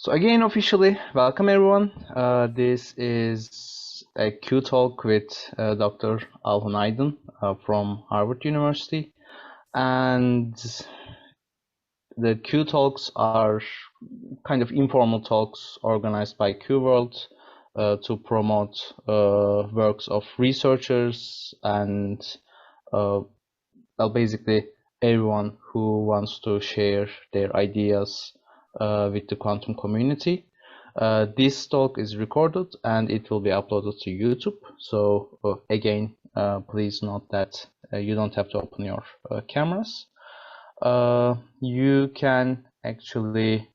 So again, officially, welcome everyone. This is a QTalk with Dr. Alhun Aydın from Harvard University. And the QTalks are kind of informal talks organized by QWorld to promote works of researchers and basically everyone who wants to share their ideas with the quantum community. This talk is recorded and it will be uploaded to YouTube. So again, please note that you don't have to open your cameras. You can actually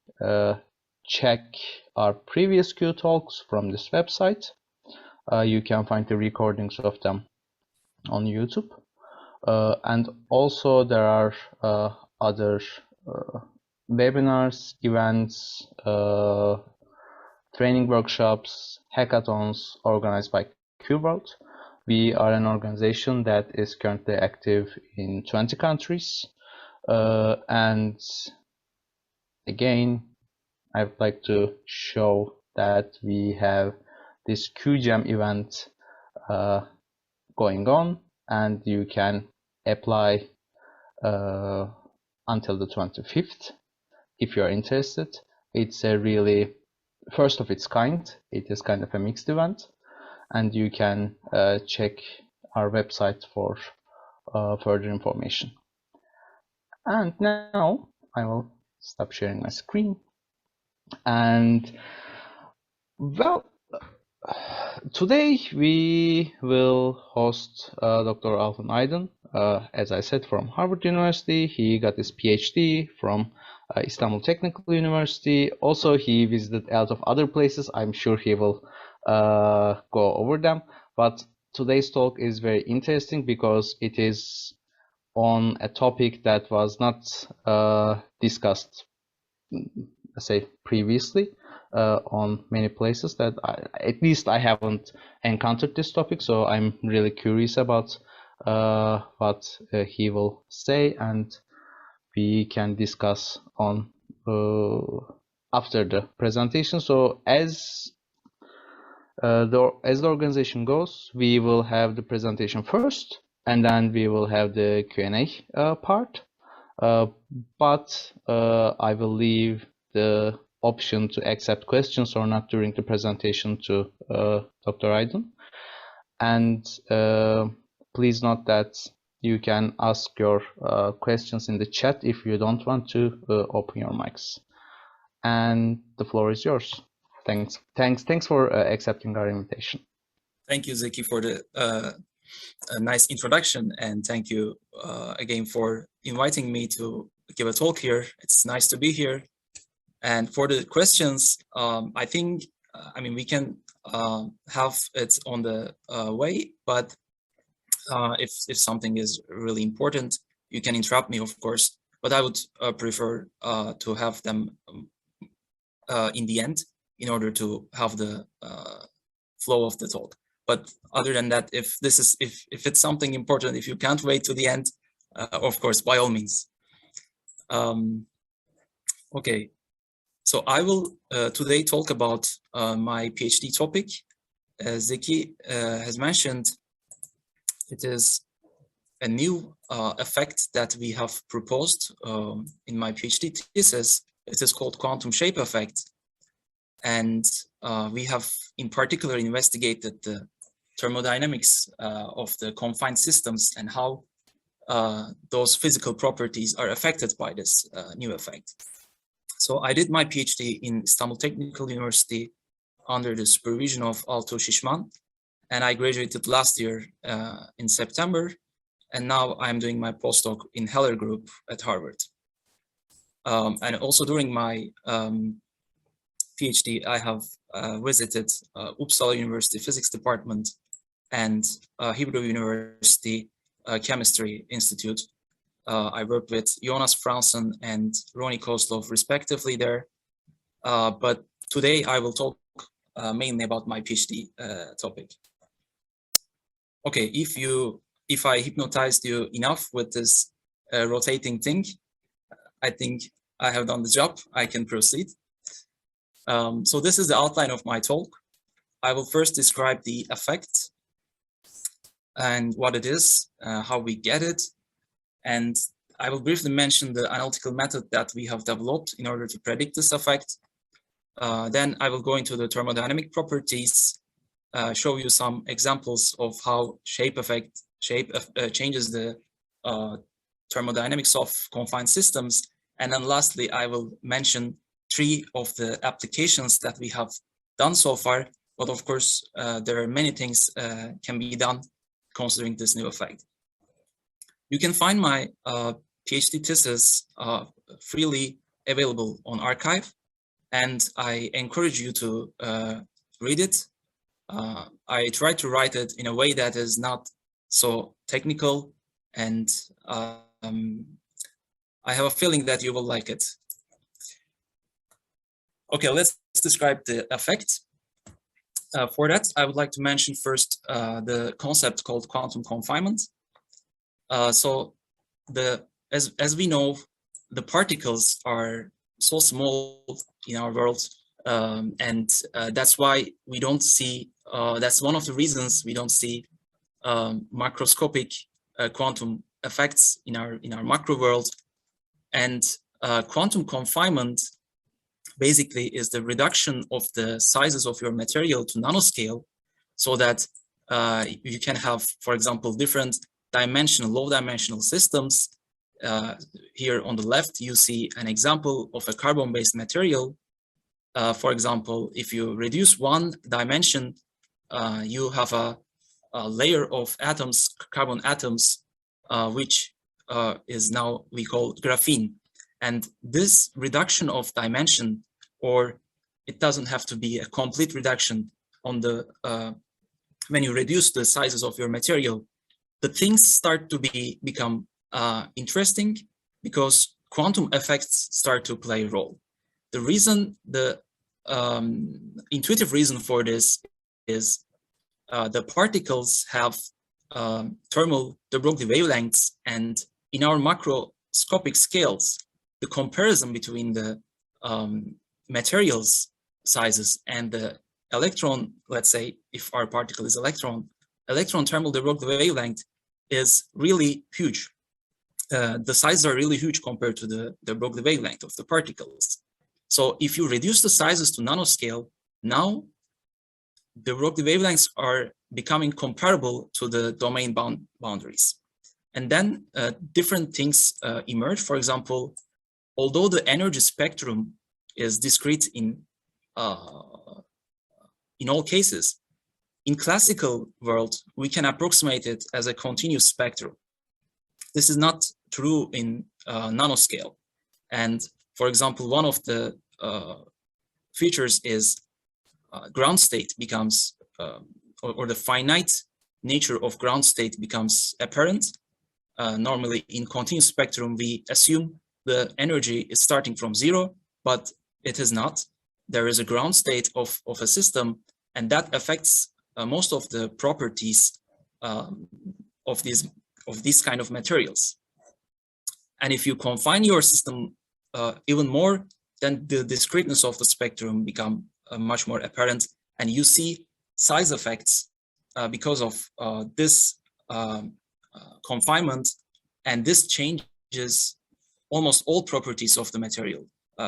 check our previous Q talks from this website. You can find the recordings of them on YouTube. And also there are other webinars, events, training workshops, hackathons organized by QWorld. We are an organization that is currently active in 20 countries. And again, I would like to show that we have this QJam event going on, and you can apply until the 25th if you are interested. It's a really first of its kind. It is kind of a mixed event, and you can check our website for further information. And now I will stop sharing my screen. And well, today we will host Dr. Alhun Aydın. As I said, from Harvard University. He got his PhD from Istanbul Technical University. Also, he visited a lot of other places. I'm sure he will go over them. But today's talk is very interesting because it is on a topic that was not discussed, let's say, previously on many places. That at least I haven't encountered this topic, so I'm really curious about what he will say, and we can discuss on after the presentation. So as the organization goes, we will have the presentation first, and then we will have the Q&A part. But I will leave the option to accept questions or not during the presentation to Dr. Aydın. And please note that you can ask your questions in the chat if you don't want to open your mics. And the floor is yours. Thanks for accepting our invitation. Thank you, Zeki, for the nice introduction, and thank you again for inviting me to give a talk here. It's nice to be here. And for the questions, I think, we can have it on the way, but if something is really important, you can interrupt me, of course, but I would prefer to have them in the end in order to have the flow of the talk. But other than that, if it's something important, if you can't wait to the end, of course, by all means. Okay, so I will today talk about my PhD topic. As Zeki has mentioned, it is a new effect that we have proposed in my PhD thesis. It is called quantum shape effect. And we have in particular investigated the thermodynamics of the confined systems and how those physical properties are affected by this new effect. So I did my PhD in Istanbul Technical University under the supervision of Altuğ Şişman, and I graduated last year in September, and now I'm doing my postdoc in Heller Group at Harvard. And also during my PhD, I have visited Uppsala University Physics Department and Hebrew University Chemistry Institute. I worked with Jonas Franzen and Ronnie Kozlov respectively there. But today I will talk mainly about my PhD topic. Okay, if I hypnotized you enough with this rotating thing, I think I have done the job. I can proceed. So this is the outline of my talk. I will first describe the effect and what it is, how we get it, and I will briefly mention the analytical method that we have developed in order to predict this effect. Then I will go into the thermodynamic properties, show you some examples of how shape changes the thermodynamics of confined systems. And then lastly, I will mention 3 of the applications that we have done so far. But of course, there are many things can be done considering this new effect. You can find my PhD thesis freely available on arXiv, and I encourage you to read it. I try to write it in a way that is not so technical, and I have a feeling that you will like it. Okay, let's describe the effect. For that, I would like to mention first the concept called quantum confinement. So as we know, the particles are so small in our world, and that's why we don't see, that's one of the reasons we don't see macroscopic quantum effects in our macro world. And quantum confinement basically is the reduction of the sizes of your material to nanoscale, so that you can have, for example, different dimensional, low dimensional systems. Here on the left, you see an example of a carbon-based material. For example, if you reduce one dimension, you have a layer of atoms, carbon atoms, which is now we call graphene. And this reduction of dimension, or it doesn't have to be a complete reduction on the, when you reduce the sizes of your material, the things start to become interesting, because quantum effects start to play a role. The reason, the intuitive reason for this is the particles have thermal de Broglie wavelengths, and in our macroscopic scales, the comparison between the materials sizes and the electron, let's say if our particle is electron thermal de Broglie wavelength is really huge. The sizes are really huge compared to the de Broglie wavelength of the particles. So if you reduce the sizes to nanoscale, now the de Broglie wavelengths are becoming comparable to the domain boundaries. And then different things emerge. For example, although the energy spectrum is discrete in all cases, in classical world, we can approximate it as a continuous spectrum. This is not true in nanoscale. And for example, one of the features is ground state becomes, or the finite nature of ground state becomes apparent. Normally in continuous spectrum, we assume the energy is starting from 0, but it is not. There is a ground state of a system, and that affects most of the properties of these kind of materials. And if you confine your system even more, then the discreteness of the spectrum become much more apparent, and you see size effects because of this confinement, and this changes almost all properties of the material.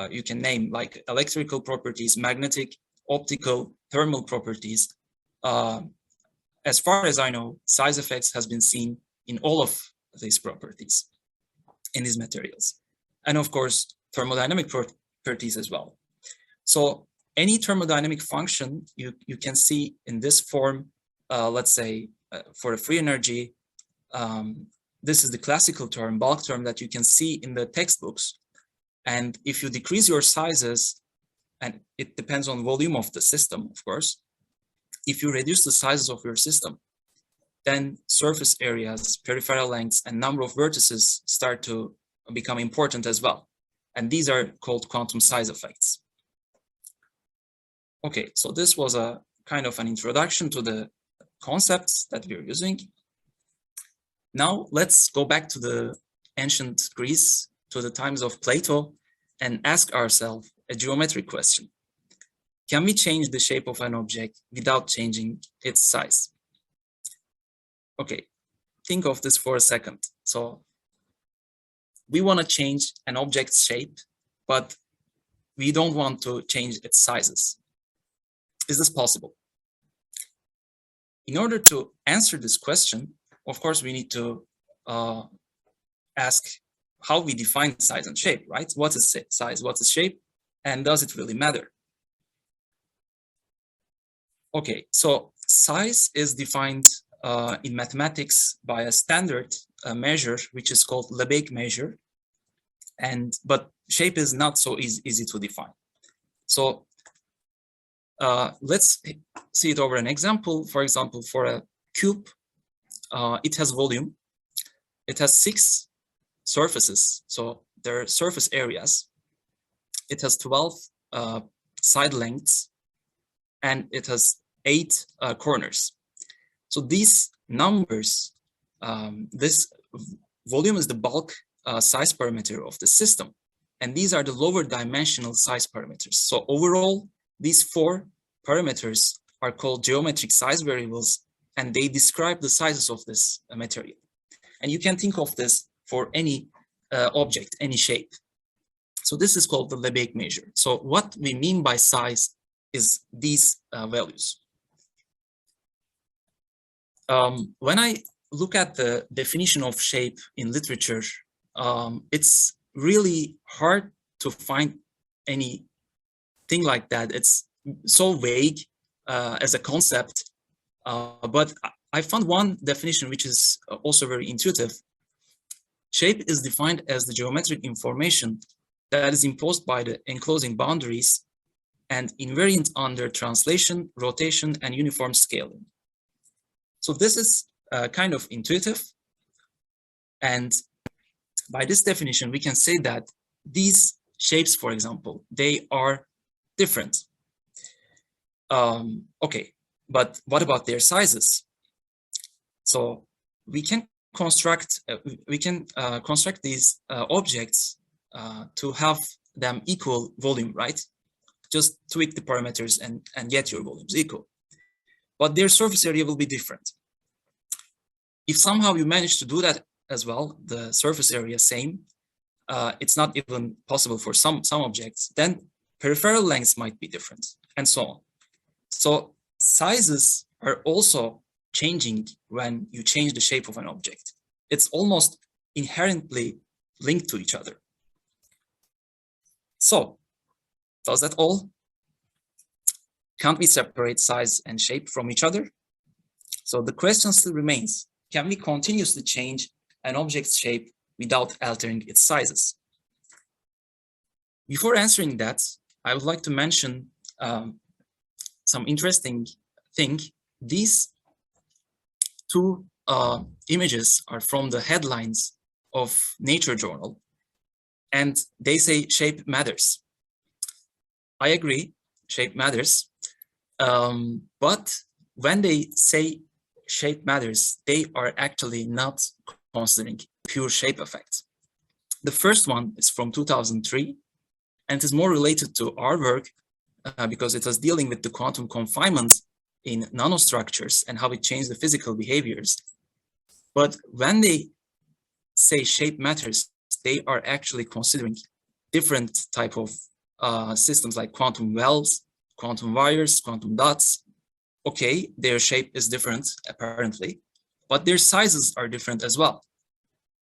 You can name like electrical properties, magnetic, optical, thermal properties. As far as I know, size effects has been seen in all of these properties in these materials. And of course, thermodynamic properties as well. So any thermodynamic function you can see in this form, let's say for a free energy, this is the classical term, bulk term, that you can see in the textbooks. And if you decrease your sizes, and it depends on volume of the system, of course, if you reduce the sizes of your system, then surface areas, peripheral lengths, and number of vertices start to become important as well. And these are called quantum size effects. Okay, so this was a kind of an introduction to the concepts that we're using. Now let's go back to the ancient Greece, to the times of Plato, and ask ourselves a geometric question. can we change the shape of an object without changing its size? Okay, think of this for a second. So we want to change an object's shape, but we don't want to change its sizes. Is this possible? In order to answer this question, of course, we need to ask how we define size and shape, right? What is size, what is shape, and does it really matter? Okay, so size is defined in mathematics by a standard measure, which is called Lebesgue measure, but shape is not so easy to define. So let's see it over an example. For example, for a cube, it has volume. It has 6 surfaces, so there are surface areas. It has 12 side lengths, and it has 8 corners. So these numbers, this volume is the bulk size parameter of the system, and these are the lower dimensional size parameters. So overall, these 4 parameters are called geometric size variables, and they describe the sizes of this material. And you can think of this for any object, any shape. So this is called the Lebesgue measure. So what we mean by size is these values. When I look at the definition of shape in literature, it's really hard to find anything like that. It's so vague as a concept, but I found one definition which is also very intuitive. Shape is defined as the geometric information that is imposed by the enclosing boundaries and invariant under translation, rotation, and uniform scaling. So this is kind of intuitive. And by this definition, we can say that these shapes, for example, they are different. Okay, but what about their sizes? So we can construct these objects to have them equal volume, right? Just tweak the parameters and get your volumes equal. But their surface area will be different. If somehow you manage to do that as well, the surface area same, it's not even possible for some objects, then peripheral lengths might be different, and so on. So sizes are also changing when you change the shape of an object. It's almost inherently linked to each other. So, does that all? Can't we separate size and shape from each other? So the question still remains, can we continuously change an object's shape without altering its sizes? Before answering that, I would like to mention some interesting thing. These 2 images are from the headlines of Nature journal, and they say shape matters. I agree, shape matters, but when they say shape matters, they are actually not considering pure shape effects. The first one is from 2003, and it is more related to our work because it was dealing with the quantum confinement in nanostructures and how it changed the physical behaviors. But when they say shape matters, they are actually considering different type of systems like quantum wells, quantum wires, quantum dots. Okay, their shape is different apparently, but their sizes are different as well.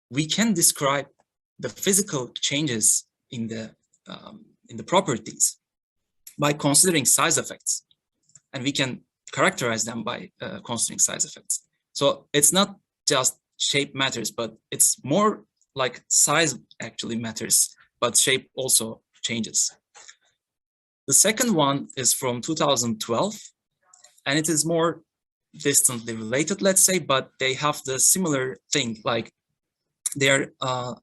We can describe the physical changes in the properties by considering size effects, and we can characterize them by considering size effects. So it's not just shape matters, but it's more like size actually matters, but shape also changes. The second one is from 2012, and it is more distantly related, let's say, but they have the similar thing, like they're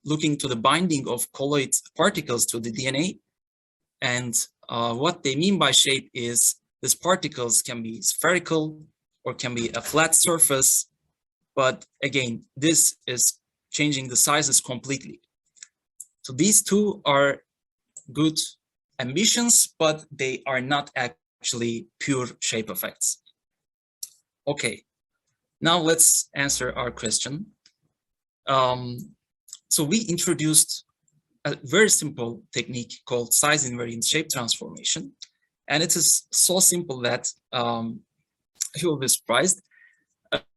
looking to the binding of colloid particles to the DNA. And what they mean by shape is these particles can be spherical or can be a flat surface. But again, this is changing the sizes completely. So these 2 are good ambitions, but they are not actually pure shape effects. Okay, now let's answer our question. So we introduced a very simple technique called size invariant shape transformation. And it is so simple that you will be surprised.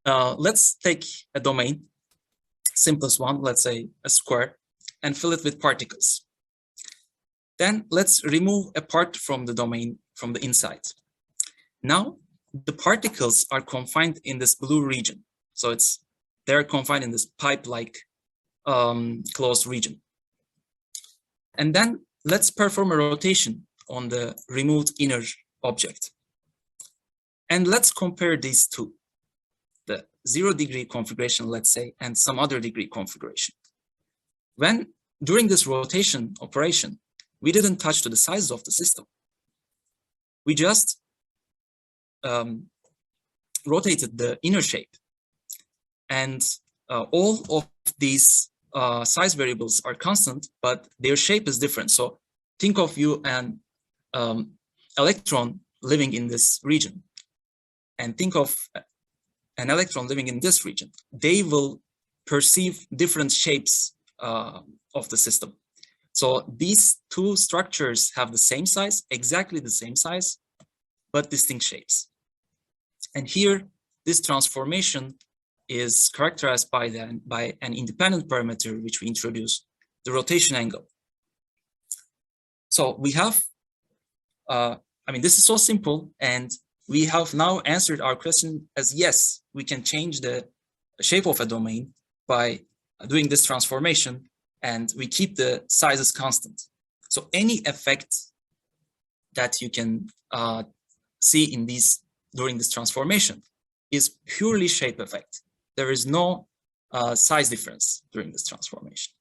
Let's take a domain, simplest one, let's say a square, and fill it with particles. Then let's remove a part from the domain from the inside. Now the particles are confined in this blue region. So they're confined in this pipe-like closed region. And then let's perform a rotation on the removed inner object. And let's compare these two, the 0 degree configuration, let's say, and some other degree configuration. When during this rotation operation, we didn't touch to the size of the system. We just rotated the inner shape. And all of these size variables are constant, but their shape is different. So think of you an electron living in this region, and think of an electron living in this region. They will perceive different shapes of the system. So these two structures have the same size, exactly the same size, but distinct shapes. And here, this transformation is characterized by an independent parameter which we introduced, the rotation angle. So we have, this is so simple, and we have now answered our question as yes, we can change the shape of a domain by doing this transformation, and we keep the sizes constant. So any effect that you can see in during this transformation is purely shape effect. There is no size difference during this transformation.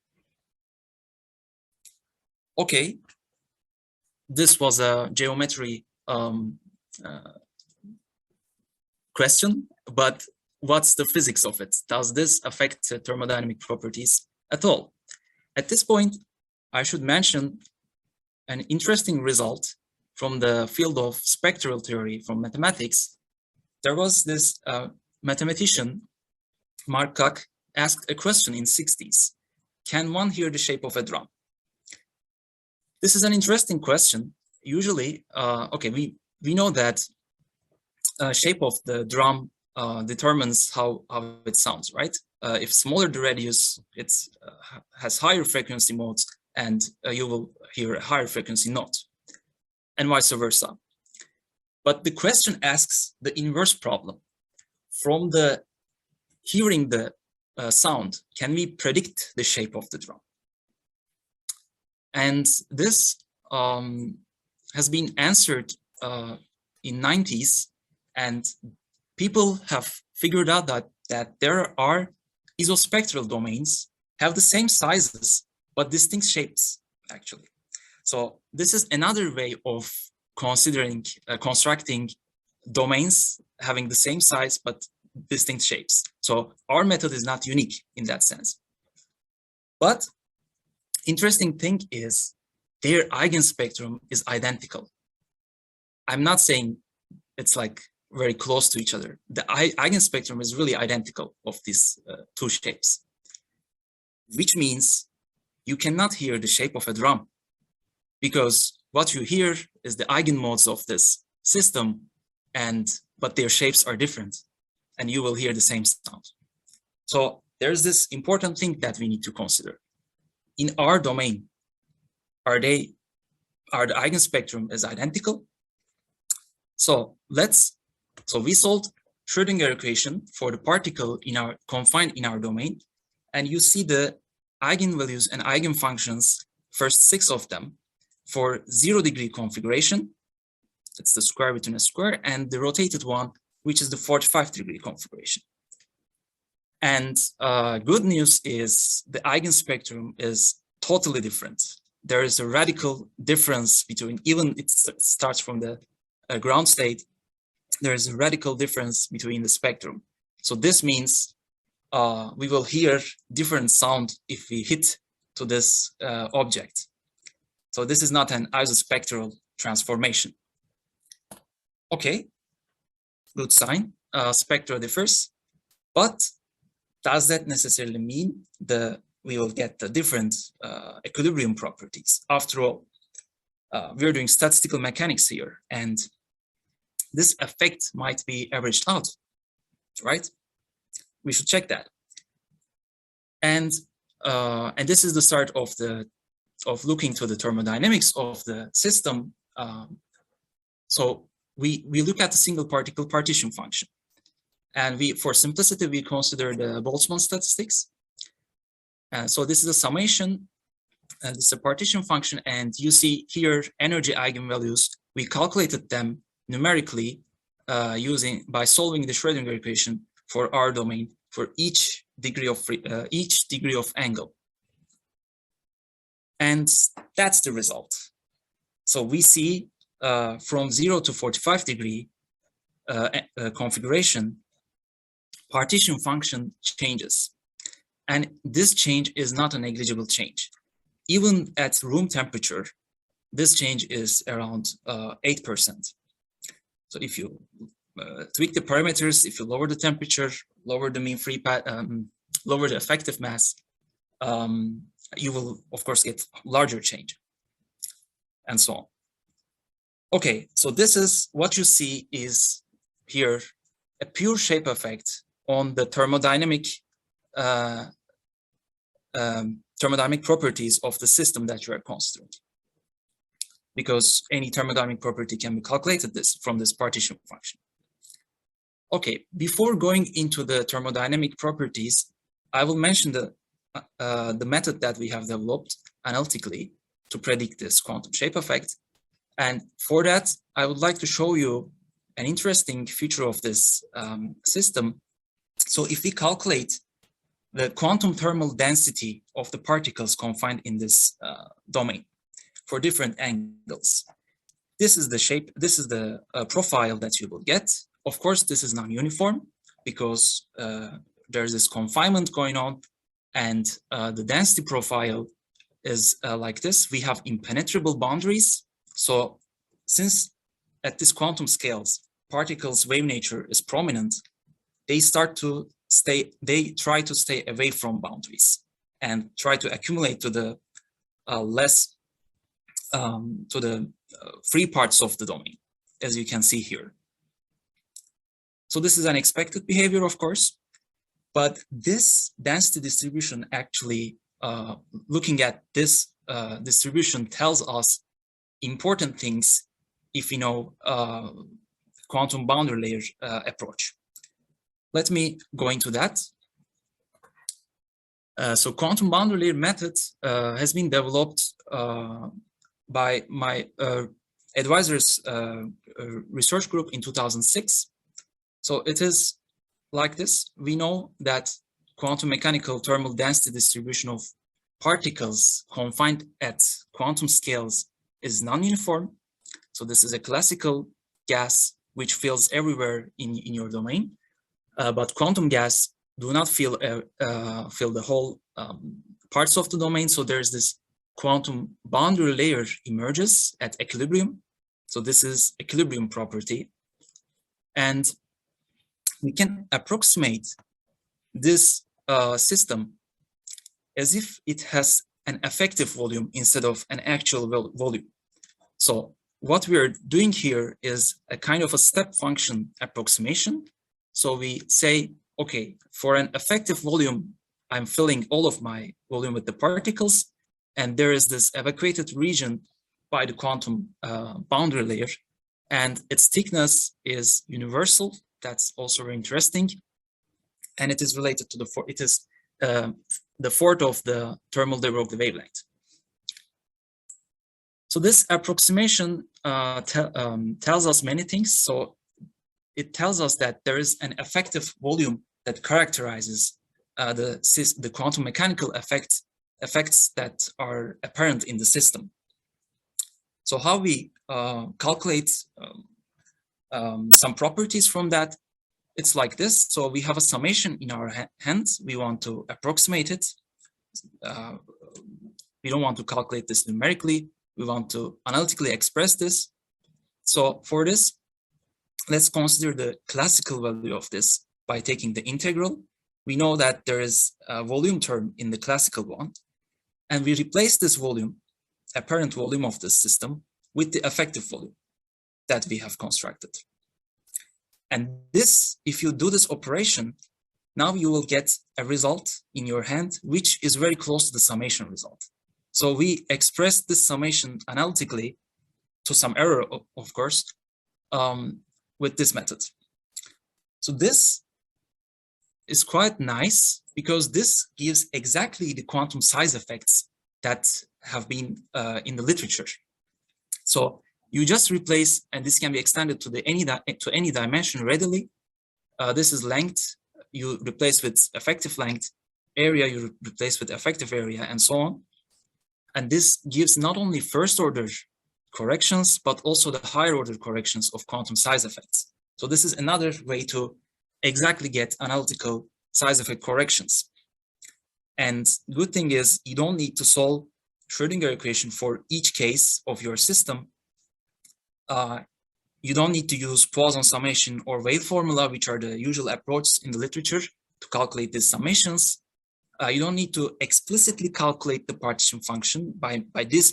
Okay, this was a geometry question, but what's the physics of it? Does this affect thermodynamic properties at all? At this point, I should mention an interesting result from the field of spectral theory from mathematics. There was this mathematician, Mark Koch, asked a question in the 60s. Can one hear the shape of a drum? This is an interesting question. Usually, we know that shape of the drum determines how it sounds, right? If smaller the radius, it has higher frequency modes, and you will hear a higher frequency note, and vice versa. But the question asks the inverse problem. From the hearing the sound, can we predict the shape of the drum? And this has been answered in 90s, and people have figured out that there are isospectral domains have the same sizes but distinct shapes, actually. So this is another way of considering constructing domains having the same size but distinct shapes. So our method is not unique in that sense. But interesting thing is their eigenspectrum is identical. I'm not saying it's like very close to each other. The eigenspectrum is really identical of these two shapes, which means you cannot hear the shape of a drum, because what you hear is the eigenmodes of this system, but their shapes are different, and you will hear the same sound. So there's this important thing that we need to consider. In our domain, are the eigenspectrum is identical? So we solved Schrödinger equation for the particle confined in our domain, and you see the eigenvalues and eigenfunctions, first 6 of them, for 0 degree configuration. It's the square between a square, and the rotated one, which is the 45 degree configuration. And good news is the eigenspectrum is totally different. There is a radical difference between, even it starts from the ground state, there is a radical difference between the spectrum. So this means we will hear different sound if we hit to this object. So this is not an isospectral transformation. Okay, good sign. Spectra differs, but does that necessarily mean we will get the different equilibrium properties? After all, we're doing statistical mechanics here, and this effect might be averaged out, right? We should check that. And this is the start of looking to the thermodynamics of the system. So we look at the single particle partition function, and for simplicity we consider the Boltzmann statistics. So this is a summation, and it's a partition function, and you see here energy eigenvalues. We calculated them numerically by solving the Schrödinger equation for our domain for each degree of angle, and that's the result. So we see from 0 to 45 degree configuration, partition function changes, and this change is not a negligible change. Even at room temperature, this change is around 8%. So if you tweak the parameters, if you lower the temperature, lower the mean free lower the effective mass, you will of course get larger change, and so on. Okay, so this is what you see is here a pure shape effect on the thermodynamic properties of the system that you are considering, because any thermodynamic property can be calculated from this partition function. Okay, before going into the thermodynamic properties, I will mention the method that we have developed analytically to predict this quantum shape effect. And for that, I would like to show you an interesting feature of this system. So if we calculate the quantum thermal density of the particles confined in this domain for different angles, this is the shape, this is the profile that you will get. Of course, this is non-uniform because there's this confinement going on, and the density profile is like this. We have impenetrable boundaries. So since at this quantum scales, particles' wave nature is prominent, they try to stay away from boundaries and try to accumulate to the free parts of the domain, as you can see here. So this is an expected behavior, of course, but this density distribution actually, looking at this distribution tells us important things if we know quantum boundary layer approach. Let me go into that. So quantum boundary layer method has been developed by my advisor's research group in 2006. So it is like this. We know that quantum mechanical thermal density distribution of particles confined at quantum scales is non-uniform. So this is a classical gas which fills everywhere in your domain, but quantum gas do not fill the whole parts of the domain. So there's this quantum boundary layer emerges at equilibrium. So this is equilibrium property, and we can approximate this system as if it has an effective volume instead of an actual volume. So what we are doing here is a kind of a step function approximation. So we say, okay, for an effective volume, I'm filling all of my volume with the particles, and there is this evacuated region by the quantum boundary layer, and its thickness is universal. That's also very interesting, and it is related to the fourth of the thermal derivative wavelength. So this approximation tells us many things. So it tells us that there is an effective volume that characterizes the quantum mechanical effects that are apparent in the system. So how we calculate some properties from that, it's like this. So we have a summation in our hands. We want to approximate it. We don't want to calculate this numerically. We want to analytically express this. So for this, let's consider the classical value of this by taking the integral. We know that there is a volume term in the classical one, and we replace this volume, apparent volume of the system, with the effective volume that we have constructed. And this, if you do this operation, now you will get a result in your hand, which is very close to the summation result. So we express this summation analytically to some error, of course, with this method. So this is quite nice because this gives exactly the quantum size effects that have been in the literature. So you just replace, and this can be extended to any dimension readily. This is length, you replace with effective length, area you replace with effective area, and so on. And this gives not only first order corrections, but also the higher order corrections of quantum size effects. So this is another way to exactly get analytical size effect corrections. And good thing is you don't need to solve Schrödinger equation for each case of your system. You don't need to use Poisson summation or Weyl formula, which are the usual approaches in the literature to calculate these summations. You don't need to explicitly calculate the partition function. By this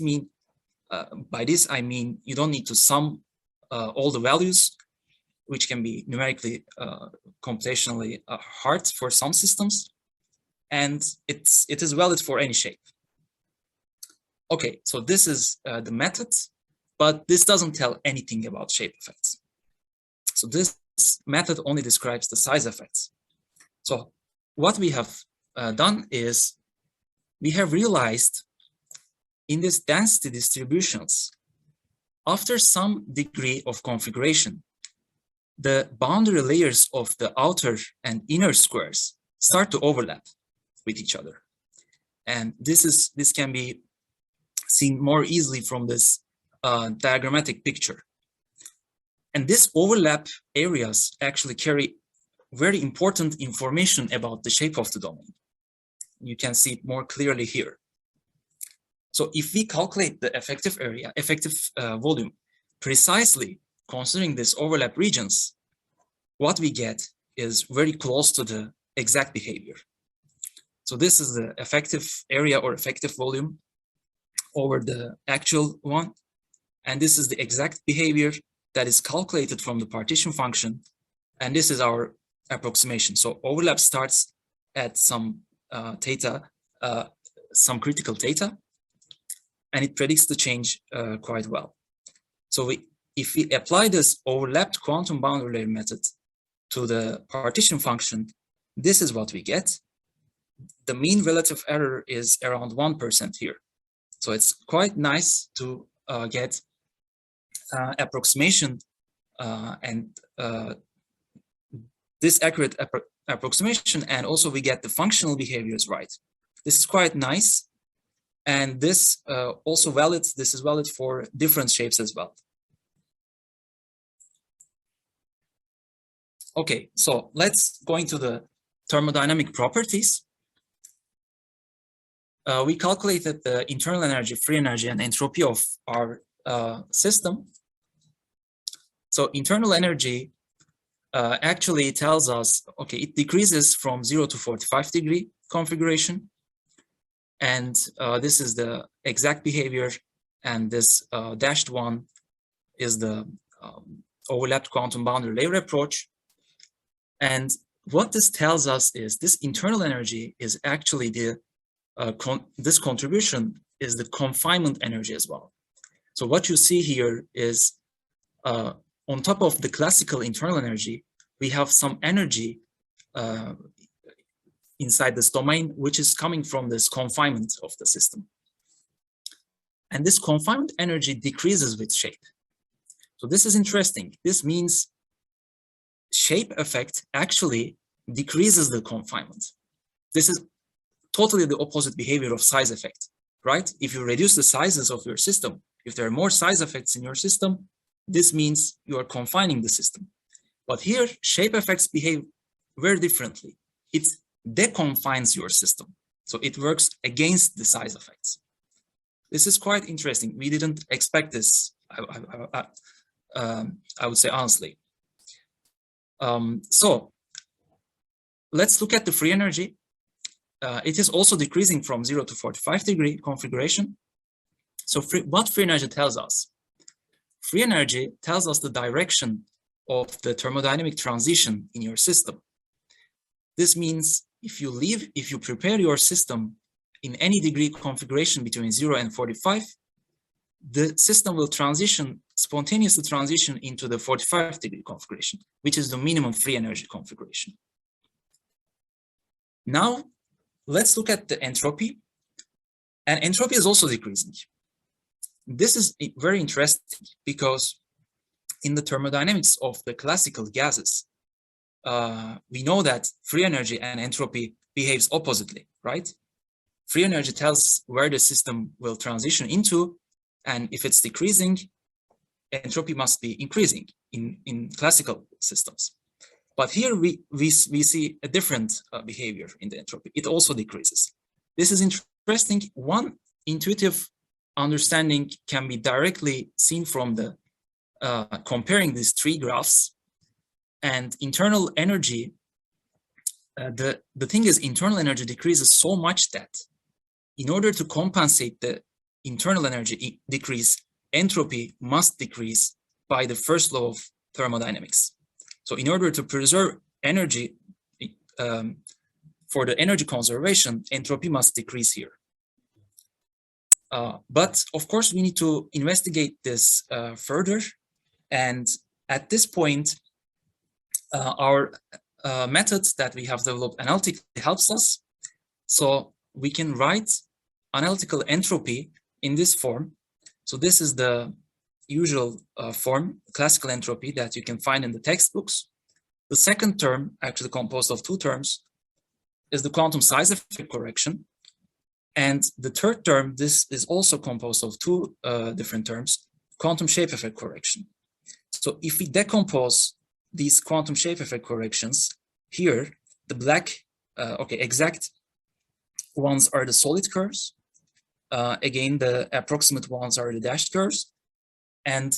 I mean you don't need to sum all the values, which can be numerically computationally hard for some systems, and it is valid for any shape. Okay, so this is the method, but this doesn't tell anything about shape effects. So this method only describes the size effects. So what we have done is we have realized in these density distributions, after some degree of configuration, the boundary layers of the outer and inner squares start to overlap with each other. And this can be seen more easily from this diagrammatic picture. And these overlap areas actually carry very important information about the shape of the domain. You can see it more clearly here. So if we calculate the effective area, effective volume, precisely considering these overlap regions, what we get is very close to the exact behavior. So this is the effective area or effective volume over the actual one. And this is the exact behavior that is calculated from the partition function. And this is our approximation. So overlap starts at some theta, some critical theta, and it predicts the change quite well. So if we apply this overlapped quantum boundary layer method to the partition function, this is what we get. The mean relative error is around 1% here. So it's quite nice to get approximation and this accurate approximation, and also we get the functional behaviors right. This is quite nice, and this also valid. This is valid for different shapes as well. Okay, so let's go into the thermodynamic properties. We calculated the internal energy, free energy, and entropy of our system. So internal energy actually tells us, okay, it decreases from 0 to 45 degree configuration. And this is the exact behavior. And this dashed one is the overlapped quantum boundary layer approach. And what this tells us is this internal energy is actually the, this contribution is the confinement energy as well. So what you see here is on top of the classical internal energy, we have some energy inside this domain, which is coming from this confinement of the system. And this confinement energy decreases with shape. So this is interesting. This means shape effect actually decreases the confinement. This is totally the opposite behavior of size effect, right? If you reduce the sizes of your system, if there are more size effects in your system, this means you are confining the system. But here, shape effects behave very differently. It deconfines your system. So it works against the size effects. This is quite interesting. We didn't expect this, I would say honestly. So let's look at the free energy. It is also decreasing from 0 to 45 degree configuration. So what free energy tells us? Free energy tells us the direction of the thermodynamic transition in your system. This means if you prepare your system in any degree configuration between 0 and 45, the system will spontaneously transition into the 45 degree configuration, which is the minimum free energy configuration. Now, let's look at the entropy. And entropy is also decreasing. This is very interesting because in the thermodynamics of the classical gases, we know that free energy and entropy behaves oppositely, right? Free energy tells where the system will transition into, and if it's decreasing, entropy must be increasing in classical systems. But here we see a different behavior in the entropy. It also decreases. This is interesting. One intuitive understanding can be directly seen from the comparing these three graphs. And internal energy, the thing is, internal energy decreases so much that in order to compensate the internal energy decrease, entropy must decrease by the first law of thermodynamics. So in order to preserve energy for the energy conservation, entropy must decrease here. But of course, we need to investigate this further. And at this point, our methods that we have developed analytically helps us. So we can write analytical entropy in this form. So this is the usual form, classical entropy, that you can find in the textbooks. The second term, actually composed of two terms, is the quantum size effect correction. And the third term, this is also composed of two different terms, quantum shape effect correction. So if we decompose these quantum shape effect corrections, here, the black, exact ones are the solid curves. Again, the approximate ones are the dashed curves. And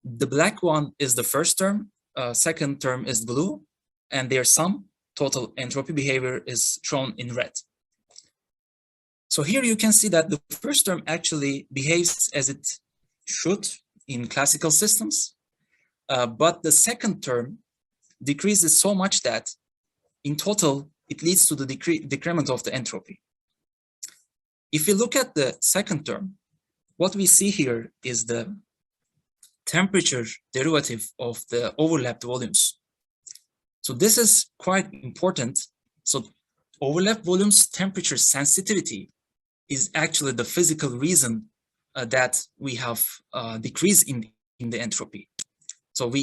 the black one is the first term, second term is blue, and their sum, total entropy behavior, is shown in red. So here you can see that the first term actually behaves as it should in classical systems, but the second term decreases so much that in total it leads to the decrement of the entropy. If we look at the second term, what we see here is the temperature derivative of the overlapped volumes. So this is quite important. So overlapped volumes temperature sensitivity is actually the physical reason that we have decrease in the entropy. So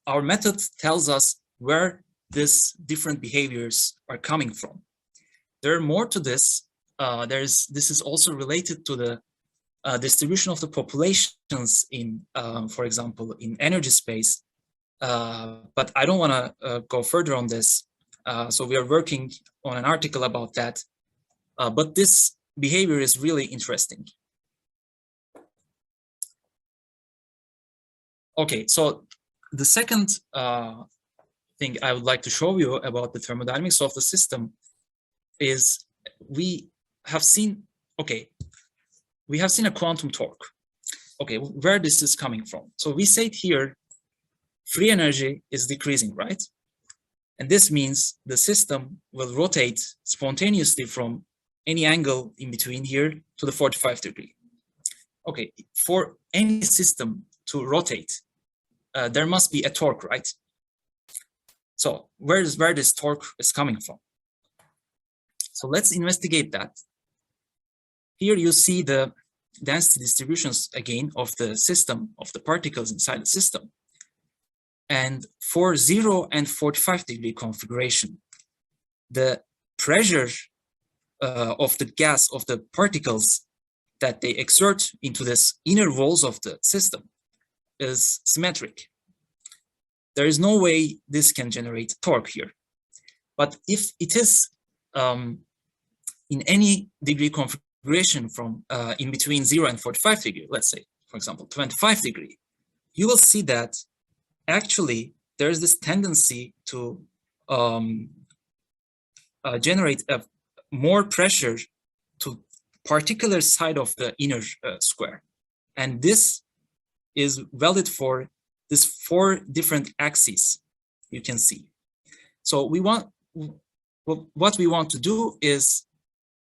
our method tells us where these different behaviors are coming from. There are more to this. This is also related to the distribution of the populations in, for example, in energy space. But I don't want to go further on this. So we are working on an article about that. But this behavior is really interesting. Okay, so the second thing I would like to show you about the thermodynamics of the system is we have seen a quantum torque. Okay, where this is coming from. So we said here, free energy is decreasing, right? And this means the system will rotate spontaneously from any angle in between here to the 45 degree. Okay, for any system to rotate, there must be a torque, right? So where this torque is coming from? So let's investigate that. Here you see the density distributions again of the system, of the particles inside the system. And for 0 and 45 degree configuration, the pressure of the gas, of the particles that they exert into this inner walls of the system is symmetric. There is no way this can generate torque here. But if it is in any degree configuration from in between 0 and 45 degree, let's say, for example, 25 degree, you will see that actually there is this tendency to generate more pressure to particular side of the inner square. And this is valid for these 4 different axes you can see. So what we want to do is,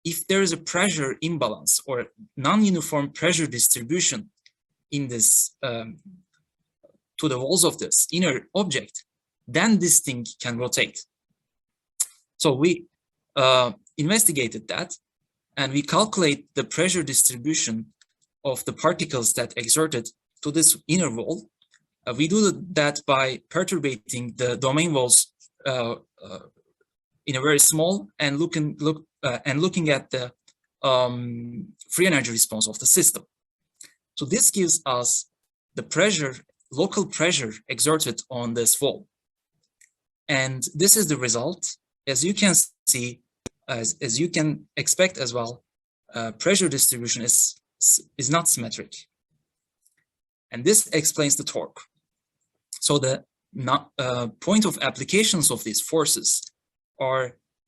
if there is a pressure imbalance or non-uniform pressure distribution in this to the walls of this inner object, then this thing can rotate. So we investigated that, and we calculate the pressure distribution of the particles that exerted to this inner wall. We do that by perturbating the domain walls in a very small and looking at the free energy response of the system. So this gives us the pressure, local pressure exerted on this wall. And this is the result. As you can see, as you can expect as well, pressure distribution is not symmetric. And this explains the torque. So the point of applications of these forces are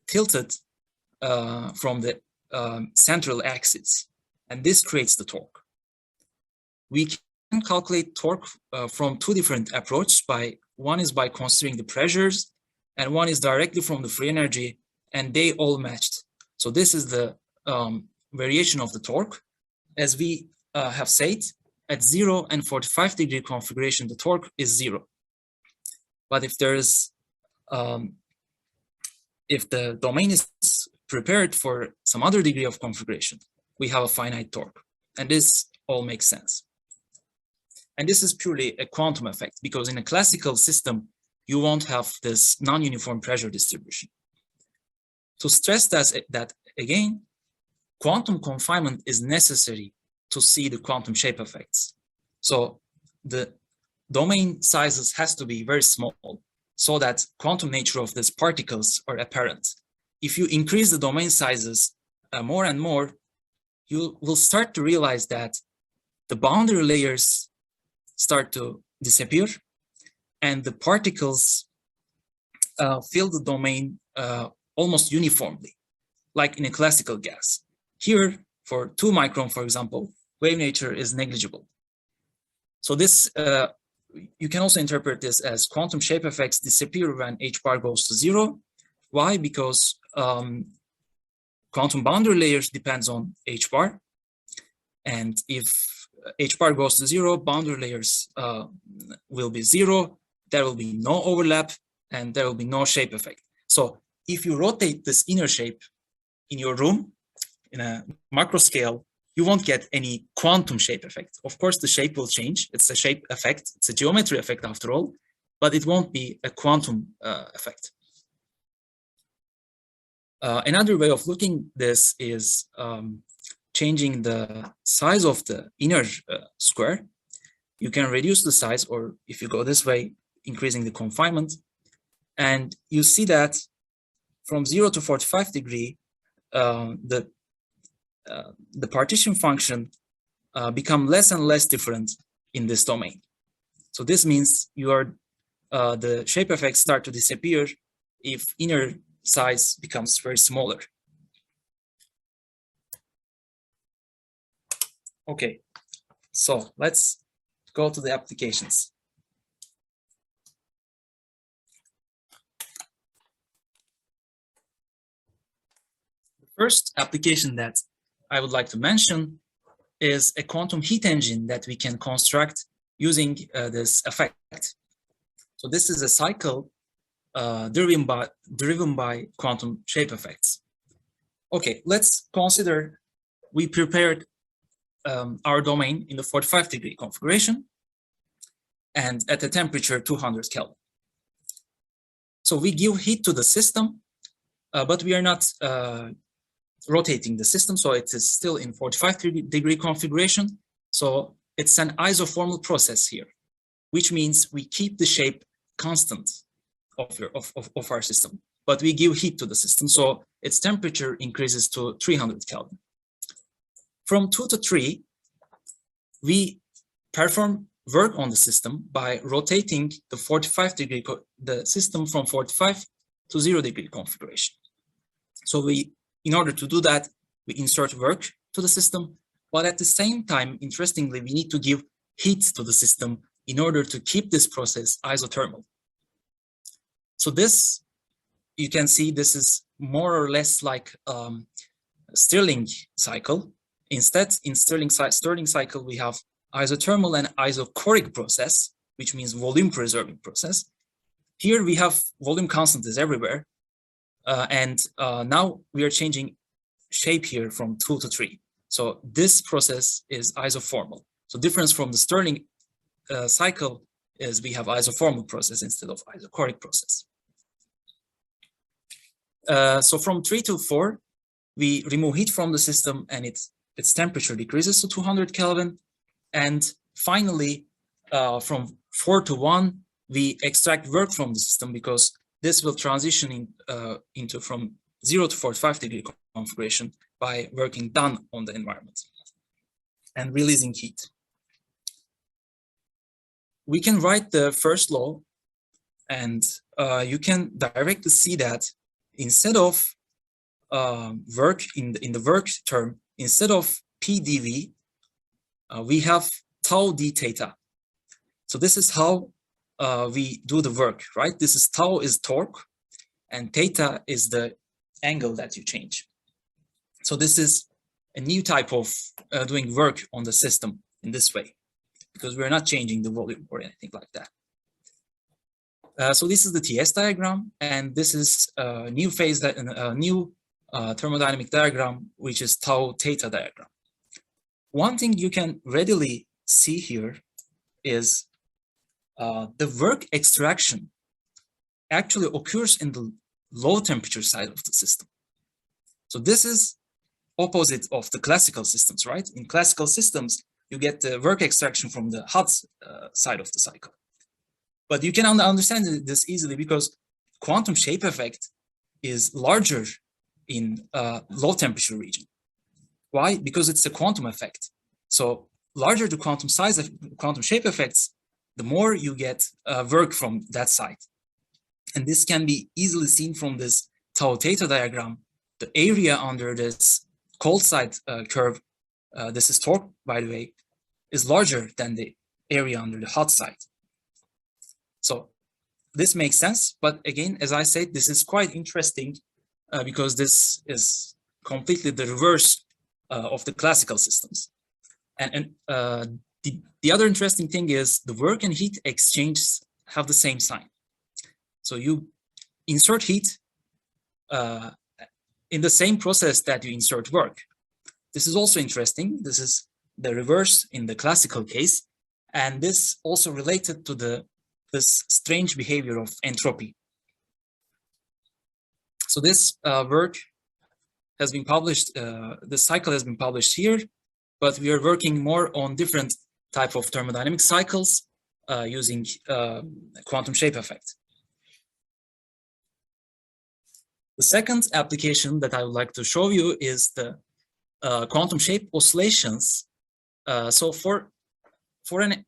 tilted from the central axis, and this creates the torque. We can calculate torque from 2 different approaches. One is by considering the pressures, and one is directly from the free energy, and they all matched. So this is the variation of the torque. As we have said, at 0 and 45-degree configuration, the torque is 0. But if there is if the domain is prepared for some other degree of configuration, we have a finite torque, and this all makes sense. And this is purely a quantum effect, because in a classical system, you won't have this non-uniform pressure distribution. To stress that again, quantum confinement is necessary to see the quantum shape effects. So the domain sizes has to be very small so that quantum nature of these particles are apparent. If you increase the domain sizes more and more, you will start to realize that the boundary layers start to disappear, and the particles fill the domain almost uniformly, like in a classical gas. Here, for 2 micron, for example, wave nature is negligible. So this, you can also interpret this as quantum shape effects disappear when h bar goes to 0. Why? Because quantum boundary layers depends on h bar, and if h bar goes to 0, boundary layers will be 0. There will be no overlap, and there will be no shape effect. So if you rotate this inner shape in your room in a macro scale, you won't get any quantum shape effect. Of course, the shape will change. It's a shape effect. It's a geometry effect after all, but it won't be a quantum effect. Another way of looking this is changing the size of the inner square. You can reduce the size, or if you go this way, increasing the confinement. And you see that from 0 to 45 degree, the partition function become less and less different in this domain. So this means the shape effects start to disappear if inner size becomes very smaller. Okay, so let's go to the applications. The first application that I would like to mention is a quantum heat engine that we can construct using this effect. So this is a cycle driven by quantum shape effects. Okay, let's consider we prepared our domain in the 45 degree configuration and at a temperature 200 Kelvin. So we give heat to the system, but we are not rotating the system, so it is still in 45 degree configuration. So it's an isothermal process here, which means we keep the shape constant of our system, but we give heat to the system, so its temperature increases to 300 Kelvin. From 2 to 3, we perform work on the system by rotating the 45-degree the system from 45 to 0-degree configuration. So in order to do that, we insert work to the system, but at the same time, interestingly, we need to give heat to the system in order to keep this process isothermal. So this, you can see, this is more or less like Stirling cycle. Instead, in Stirling cycle, we have isothermal and isochoric process, which means volume preserving process. Here we have volume constant is everywhere. Now we are changing shape here from 2 to 3. So this process is isoformal. So difference from the Stirling cycle is we have isoformal process instead of isochoric process. So from 3 to 4, we remove heat from the system and its temperature decreases to 200 Kelvin. And finally, from 4 to 1, we extract work from the system because this will transition into from 0 to 45-degree configuration by working done on the environment and releasing heat. We can write the first law, and you can directly see that instead of work in the work term, instead of PdV, we have tau d theta. So this is how we do the work, right? This is tau is torque, and theta is the angle that you change. So this is a new type of doing work on the system in this way, because we're not changing the volume or anything like that. So this is the TS diagram, and this is a new phase, that a new thermodynamic diagram, which is tau theta diagram. One thing you can readily see here is the work extraction actually occurs in the low temperature side of the system. So this is opposite of the classical systems, right? In classical systems, you get the work extraction from the hot side of the cycle. But you can understand this easily because quantum shape effect is larger in low temperature region. Why? Because it's a quantum effect. So larger the quantum size of quantum shape effects, the more you get work from that side. And this can be easily seen from this tau theta diagram. The area under this cold side curve, this is torque, by the way, is larger than the area under the hot side. So this makes sense. But again, as I said, this is quite interesting because this is completely the reverse of the classical systems. And the other interesting thing is the work and heat exchanges have the same sign. So you insert heat in the same process that you insert work. This is also interesting. This is the reverse in the classical case. And this also related to this strange behavior of entropy. So this work has been published, this cycle has been published here, but we are working more on different type of thermodynamic cycles using quantum shape effect. The second application that I would like to show you is the quantum shape oscillations. So for an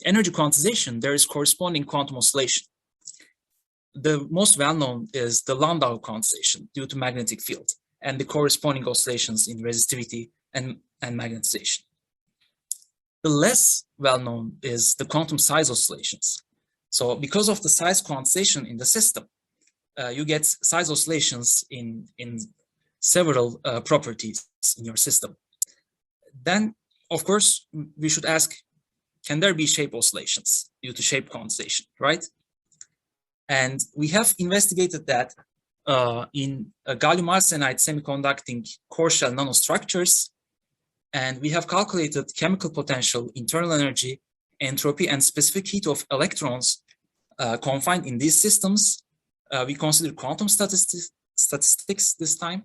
energy quantization, there is corresponding quantum oscillation. The most well-known is the Landau quantization due to magnetic field and the corresponding oscillations in resistivity and magnetization. The less well-known is the quantum size oscillations. So because of the size quantization in the system, you get size oscillations in several properties in your system. Then, of course, we should ask, can there be shape oscillations due to shape quantization, right? And we have investigated that in gallium arsenide semiconducting core shell nanostructures. And we have calculated chemical potential, internal energy, entropy, and specific heat of electrons confined in these systems. We consider quantum statistics this time.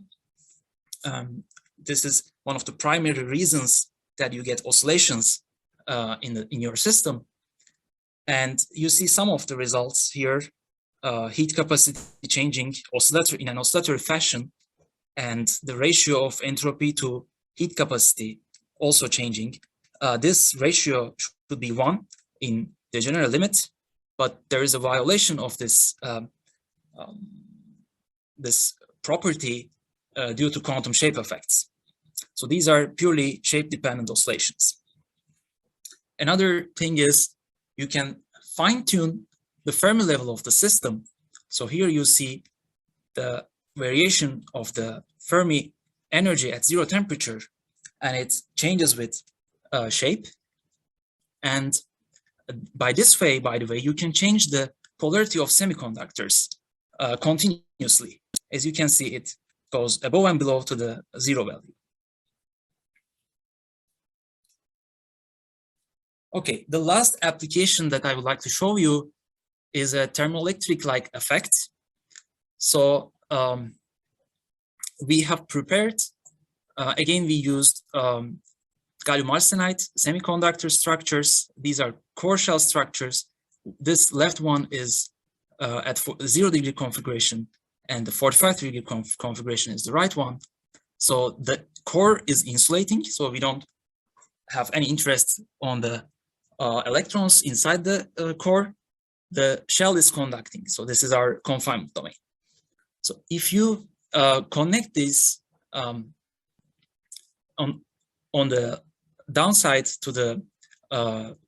This is one of the primary reasons that you get oscillations in your system. And you see some of the results here, heat capacity changing in an oscillatory fashion, and the ratio of entropy to heat capacity also changing. This ratio would be 1 in the general limit, but there is a violation of this this property due to quantum shape effects. So these are purely shape-dependent oscillations. Another thing is you can fine-tune the Fermi level of the system. So here you see the variation of the Fermi energy at 0 temperature, and it changes with shape. And by this way, by the way, you can change the polarity of semiconductors continuously. As you can see, it goes above and below to the 0 value. Okay, the last application that I would like to show you is a thermoelectric-like effect. So we have prepared, again, we used gallium arsenide semiconductor structures. These are core shell structures. This left one is at 0 degree configuration, and the 45 degree configuration is the right one. So the core is insulating, so we don't have any interest on the electrons inside the core. The shell is conducting, so this is our confinement domain. So if you connect this on the downside to the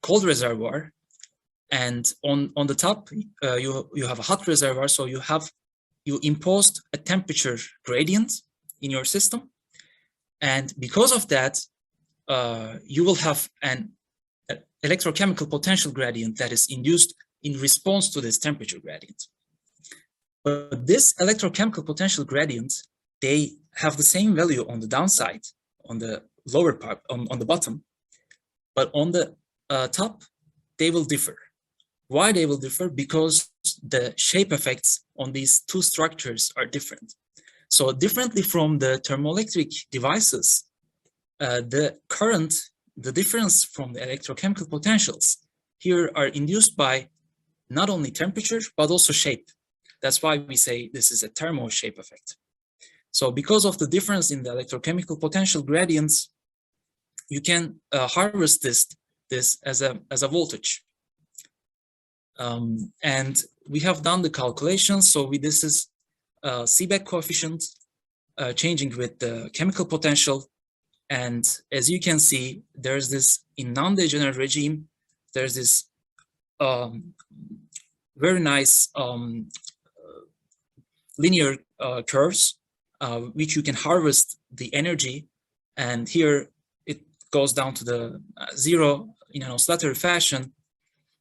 cold reservoir, and on the top you have a hot reservoir, so you imposed a temperature gradient in your system, and because of that you will have an electrochemical potential gradient that is induced in response to this temperature gradient. But this electrochemical potential gradient, they have the same value on the downside, on the lower part, on the bottom, but on the top, they will differ. Why they will differ? Because the shape effects on these two structures are different. So differently from the thermoelectric devices, the current, the difference from the electrochemical potentials here are induced by not only temperature, but also shape. That's why we say this is a thermo shape effect. So because of the difference in the electrochemical potential gradients, you can harvest this as a voltage. And we have done the calculations. So this is Seebeck coefficient changing with the chemical potential. And as you can see, there's this, in non-degenerate regime, there's this very nice linear curves, which you can harvest the energy. And here it goes down to the 0 in an oscillatory fashion.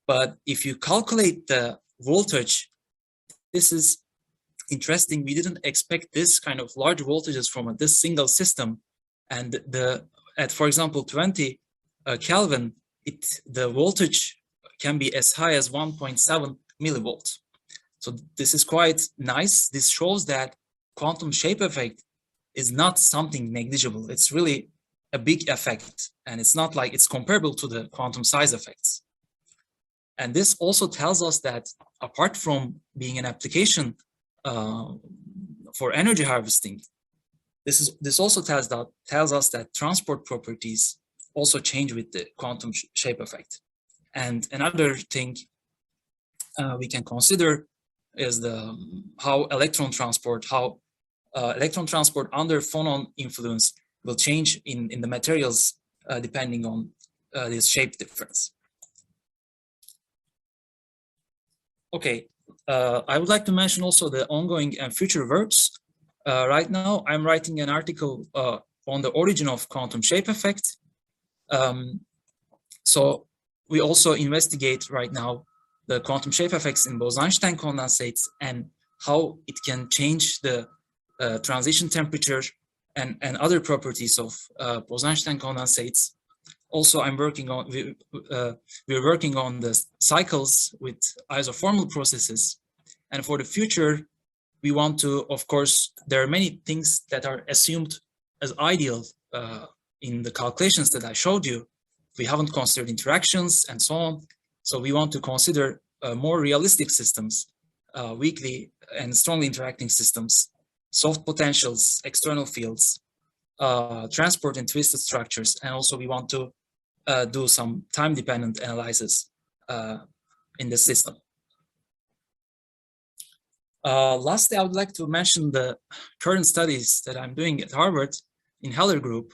But if you calculate the voltage, this is interesting. We didn't expect this kind of large voltages from this single system. And at, for example, 20 Kelvin, the voltage can be as high as 1.7 millivolts. So this is quite nice. This shows that quantum shape effect is not something negligible. It's really a big effect. And it's not like it's comparable to the quantum size effects. And this also tells us that apart from being an application for energy harvesting, this also tells us that transport properties also change with the quantum shape effect. And another thing we can consider is how electron transport under phonon influence will change in the materials depending on this shape difference. Okay, I would like to mention also the ongoing and future works. Right now, I'm writing an article on the origin of quantum shape effect. So we also investigate right now the quantum shape effects in Bose-Einstein condensates and how it can change the transition temperature and other properties of Bose-Einstein condensates. Also, we're working on the cycles with isothermal processes. And for the future, we want to, of course, there are many things that are assumed as ideal in the calculations that I showed you. We haven't considered interactions and so on. So we want to consider more realistic systems, weakly and strongly interacting systems, soft potentials, external fields, transport and twisted structures. And also we want to do some time-dependent analysis in the system. Lastly, I would like to mention the current studies that I'm doing at Harvard in Heller Group.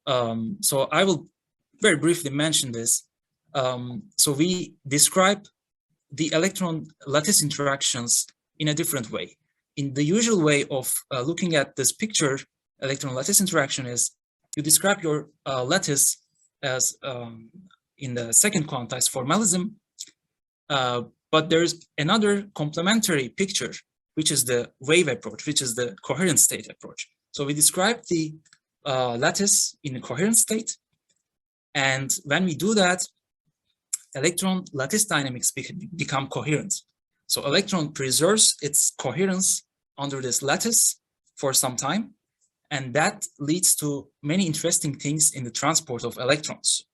So I will very briefly mention this. So we describe the electron lattice interactions in a different way. In the usual way of looking at this picture, electron lattice interaction is you describe your lattice as in the second quantized formalism, but there's another complementary picture, which is the wave approach, which is the coherent state approach. So we describe the lattice in a coherent state, and when we do that, electron lattice dynamics become coherent. So electron preserves its coherence under this lattice for some time, and that leads to many interesting things in the transport of electrons.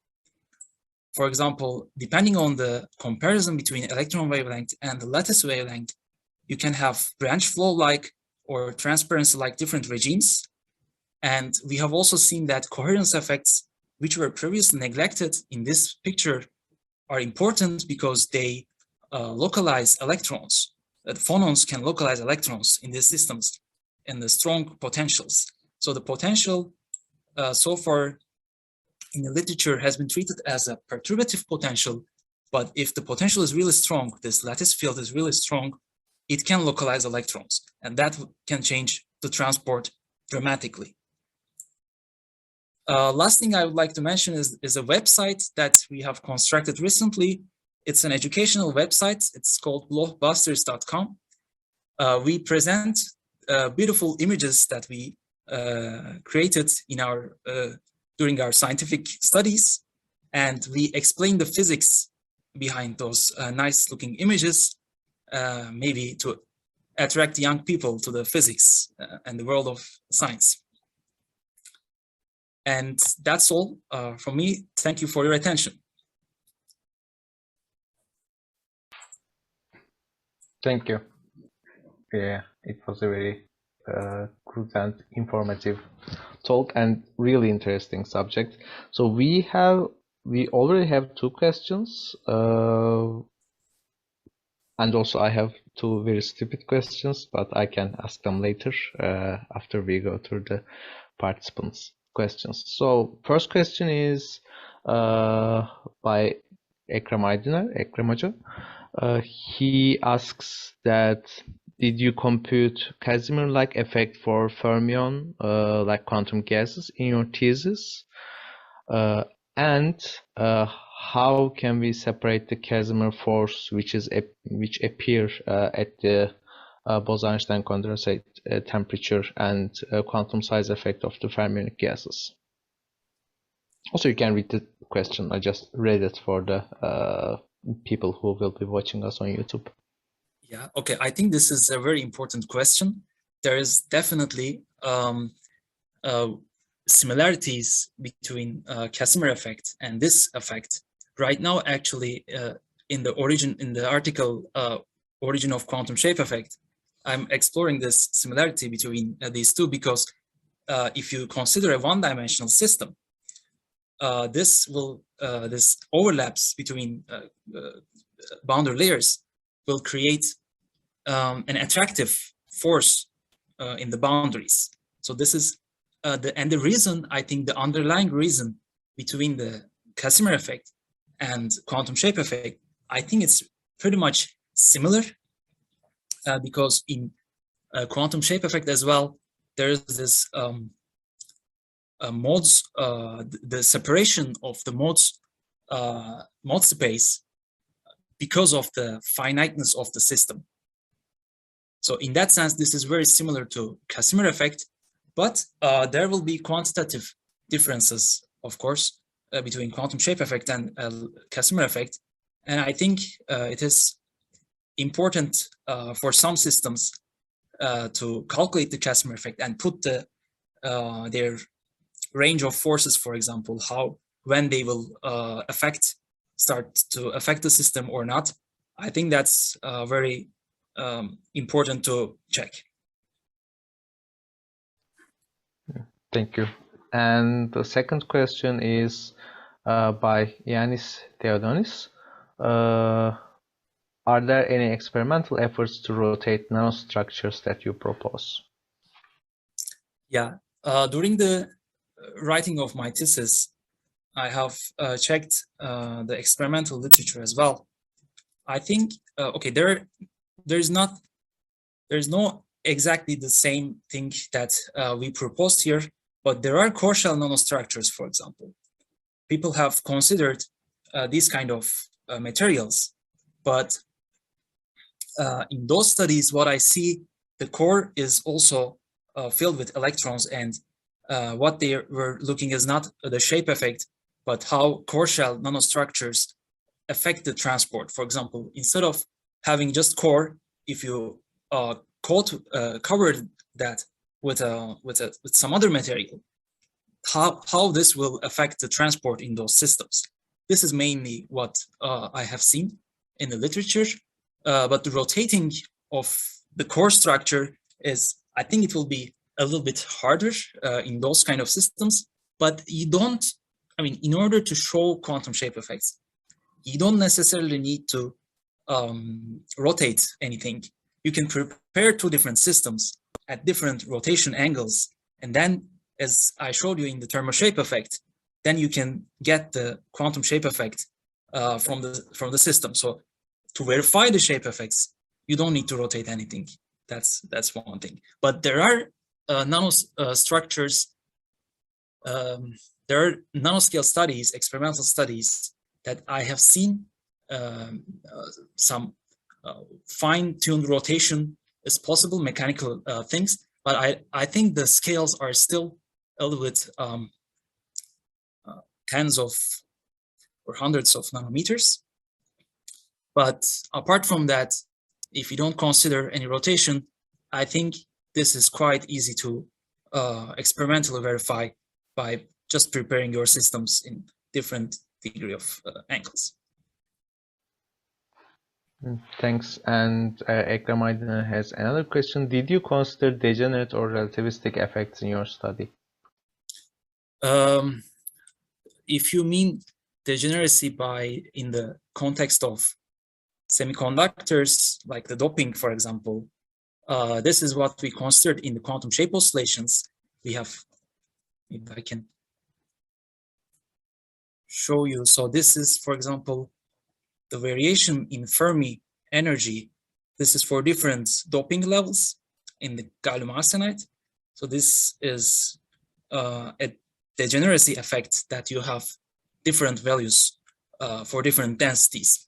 For example, depending on the comparison between electron wavelength and the lattice wavelength, you can have branch flow-like or transparency-like different regimes. And we have also seen that coherence effects, which were previously neglected in this picture, are important because they localize electrons. The phonons can localize electrons in these systems and the strong potentials. So the potential so far in the literature has been treated as a perturbative potential, but if the potential is really strong, this lattice field is really strong, it can localize electrons, and that can change the transport dramatically. Last thing I would like to mention is a website that we have constructed recently. It's an educational website. It's called blockbusters.com. We present beautiful images that we created in our during our scientific studies, and we explain the physics behind those nice-looking images, maybe to attract young people to the physics and the world of science. And that's all from me. Thank you for your attention. Thank you. Yeah, it was a very good and informative talk and really interesting subject. So we already have 2 questions, and also I have 2 very stupid questions, but I can ask them later after we go through the participants' questions. So first question is by Ekrem Hoca. He asks that, did you compute Casimir-like effect for fermion like quantum gases in your thesis? And how can we separate the Casimir force which appear at the Bose-Einstein condensate temperature and quantum size effect of the fermionic gases? Also, you can read the question. I just read it for the people who will be watching us on YouTube. Yeah, okay. I think this is a very important question. There is definitely similarities between Casimir effect and this effect. Right now, actually, in the article Origin of Quantum Shape Effect, I'm exploring this similarity between these two, because if you consider a one-dimensional system, this overlaps between boundary layers will create an attractive force in the boundaries. So this is the reason, I think the underlying reason between the Casimir effect and quantum shape effect, I think it's pretty much similar, because in quantum shape effect as well, there is this modes, the separation of the modes, mode space, because of the finiteness of the system. So in that sense, this is very similar to Casimir effect, but there will be quantitative differences, of course, between quantum shape effect and Casimir effect. And I think it is important for some systems to calculate the Casimir effect and put their range of forces, for example, when they will start to affect the system or not. I think that's very important to check. Thank you. And the second question is by Yanis Theodonis. Are there any experimental efforts to rotate nanostructures that you propose? Yeah, during the writing of my thesis, I have checked the experimental literature as well. I think okay, there's no exactly the same thing that we proposed here, but there are core shell nanostructures, for example. People have considered these kind of materials, but in those studies, what I see, the core is also filled with electrons, and what they were looking is not the shape effect, but how core shell nanostructures affect the transport. For example, instead of having just core, if you cover that with some other material, how this will affect the transport in those systems. This is mainly what I have seen in the literature, but the rotating of the core structure is, I think it will be a little bit harder in those kind of systems, but you don't, I mean, in order to show quantum shape effects, you don't necessarily need to rotate anything. You can prepare two different systems at different rotation angles, and then, as I showed you in the thermo shape effect, then you can get the quantum shape effect from the system. So to verify the shape effects, you don't need to rotate anything. That's one thing. But there are nanostructures. There are nanoscale studies, experimental studies that I have seen. Some fine-tuned rotation is possible, mechanical things, but I think the scales are still a little bit tens of or hundreds of nanometers. But apart from that, if you don't consider any rotation, I think this is quite easy to experimentally verify by just preparing your systems in different degree of angles. Thanks. And Alhun Aydın has another question. Did you consider degenerate or relativistic effects in your study? If you mean degeneracy in the context of semiconductors, like the doping, for example, this is what we considered in the quantum shape oscillations. We have, if I can show you. So this is, for example, the variation in Fermi energy. This is for different doping levels in the gallium arsenide. So this is a degeneracy effect that you have different values for different densities.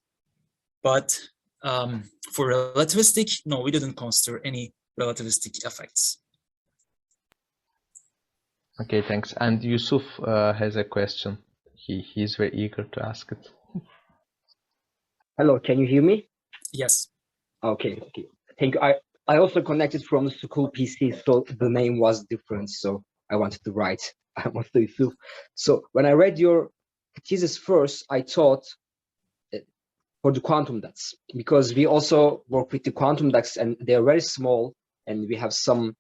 But for relativistic, no, we didn't consider any relativistic effects. Okay, thanks. And Yusuf has a question. He's very eager to ask it. Hello, can you hear me? Yes. Okay. Thank you. I also connected from the school PC, so the name was different, so I wanted to write. I'm also Yusuf. So when I read your thesis first, I thought for the quantum dots, because we also work with the quantum dots and they're very small, and we have some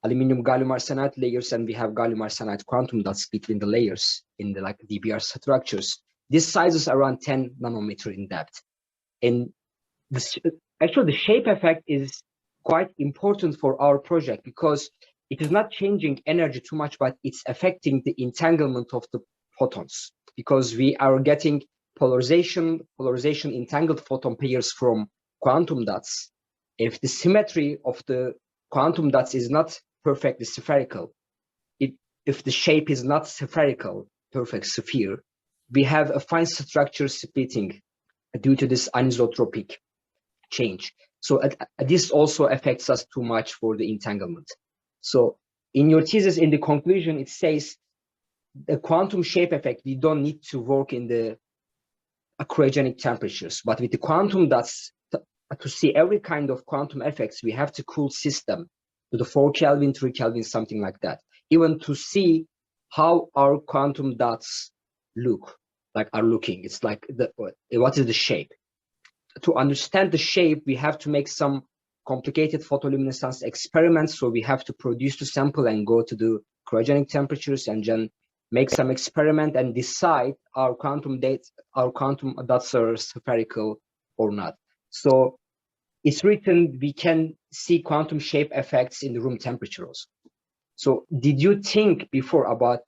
aluminum gallium arsenide layers, and we have gallium arsenide quantum dots between the layers in the like DBR structures. This size is around 10 nanometer in depth. And actually the shape effect is quite important for our project, because it is not changing energy too much, but it's affecting the entanglement of the photons, because we are getting polarization entangled photon pairs from quantum dots. If the symmetry of the quantum dots is not perfectly spherical, if the shape is not spherical, perfect sphere, we have a fine structure splitting due to this anisotropic change. So this also affects us too much for the entanglement. So in your thesis, in the conclusion, it says the quantum shape effect, we don't need to work in the cryogenic temperatures, but with the quantum dots, to see every kind of quantum effects, we have to cool system to the 4 Kelvin, 3 Kelvin, something like that, even to see how our quantum dots are looking. It's like what is the shape? To understand the shape, we have to make some complicated photoluminescence experiments. So we have to produce the sample and go to the cryogenic temperatures and then make some experiment and decide our quantum dots are spherical or not. So it's written we can see quantum shape effects in the room temperature also. So did you think before about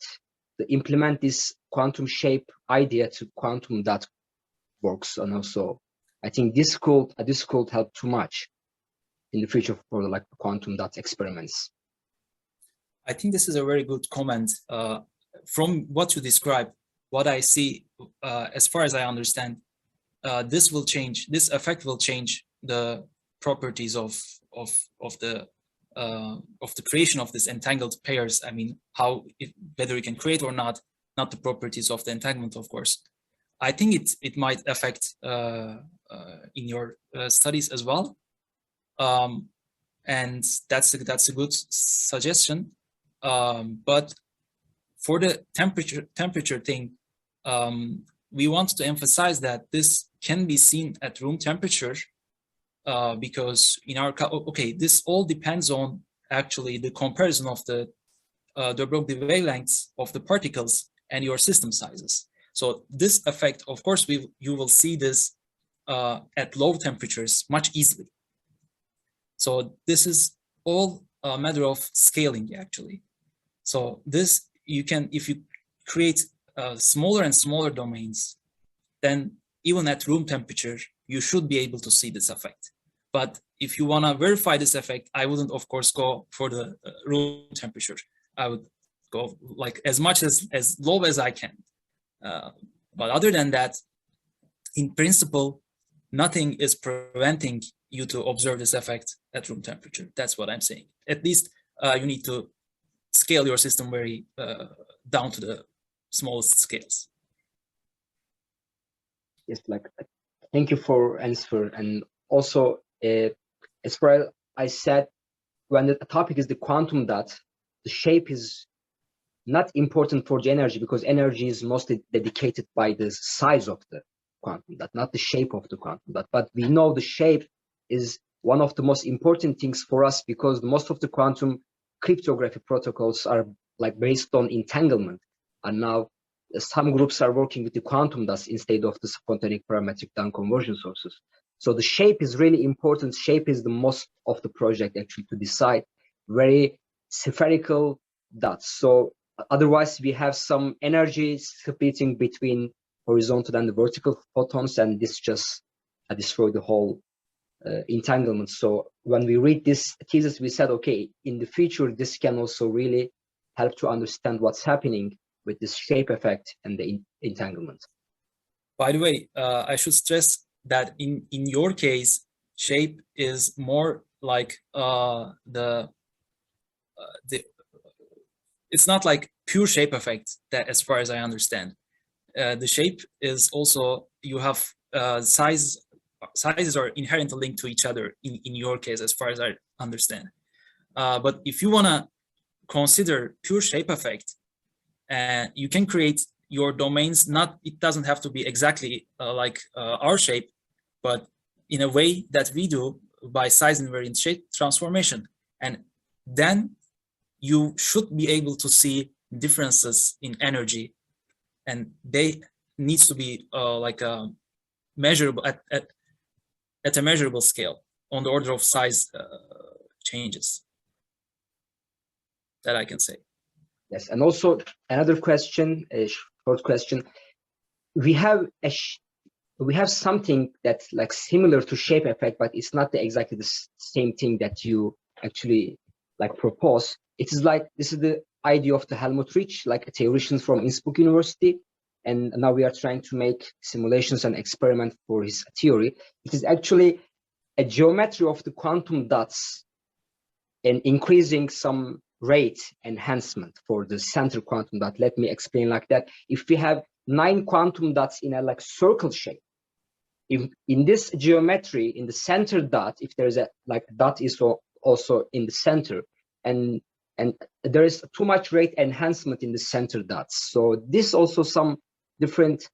to implement this quantum shape idea to quantum dot works? And also I think this could help too much in the future for like quantum dot experiments. I think this is a very good comment. From what you described, what I see, as far as I understand, this effect will change the properties of the creation of this entangled pairs. I mean, whether we can create or not the properties of the entanglement, of course. I think it might affect in your studies as well, and that's a good suggestion. But for the temperature thing, we want to emphasize that this can be seen at room temperature, because in our this all depends on actually the comparison of the de Broglie wavelengths of the particles and your system sizes. So this effect, of course, you will see this at low temperatures much easily. So this is all a matter of scaling actually. So this you can, if you create smaller and smaller domains, then even at room temperature, you should be able to see this effect. But if you want to verify this effect, I wouldn't, of course, go for the room temperature. I would go like as much as low as I can. But other than that, in principle, nothing is preventing you to observe this effect at room temperature. That's what I'm saying. At least you need to scale your system very down to the smallest scales. Yes, like thank you for answer. And also, as far as I said, when the topic is the quantum dot, the shape is not important for the energy, because energy is mostly dedicated by the size of the quantum dot, not the shape of the quantum dot. But we know the shape is one of the most important things for us, because most of the quantum cryptography protocols are like based on entanglement, and now some groups are working with the quantum dots instead of the spontaneous parametric down conversion sources. So the shape is really important. Shape is the most of the project actually to decide very spherical dots. So otherwise we have some energy splitting between horizontal and the vertical photons, and this just destroy the whole entanglement. So when we read this thesis, we said, okay, in the future, this can also really help to understand what's happening with this shape effect and the entanglement. By the way, I should stress that in your case, shape is more like it's not like pure shape effect, that as far as I understand. The shape is also, you have sizes are inherently linked to each other in your case, as far as I understand. But if you want to consider pure shape effect, you can create your domains, it doesn't have to be exactly like our shape, but in a way that we do by size invariant shape transformation. And then you should be able to see differences in energy, and they needs to be like measurable at a measurable scale on the order of size changes, that I can say. Yes, and also another question, a short question. We have something that's like similar to shape effect, but it's not exactly the same thing that you actually like propose. It is like, this is the idea of the Helmut Rich, like a theoretician from Innsbruck University, and now we are trying to make simulations and experiment for his theory. It is actually a geometry of the quantum dots and increasing some rate enhancement for the center quantum dot. Let me explain like that. If we have 9 quantum dots in a like circle shape, if in this geometry, in the center dot, if there is a like dot is also in the center, and there is too much rate enhancement in the center dots. So this also some different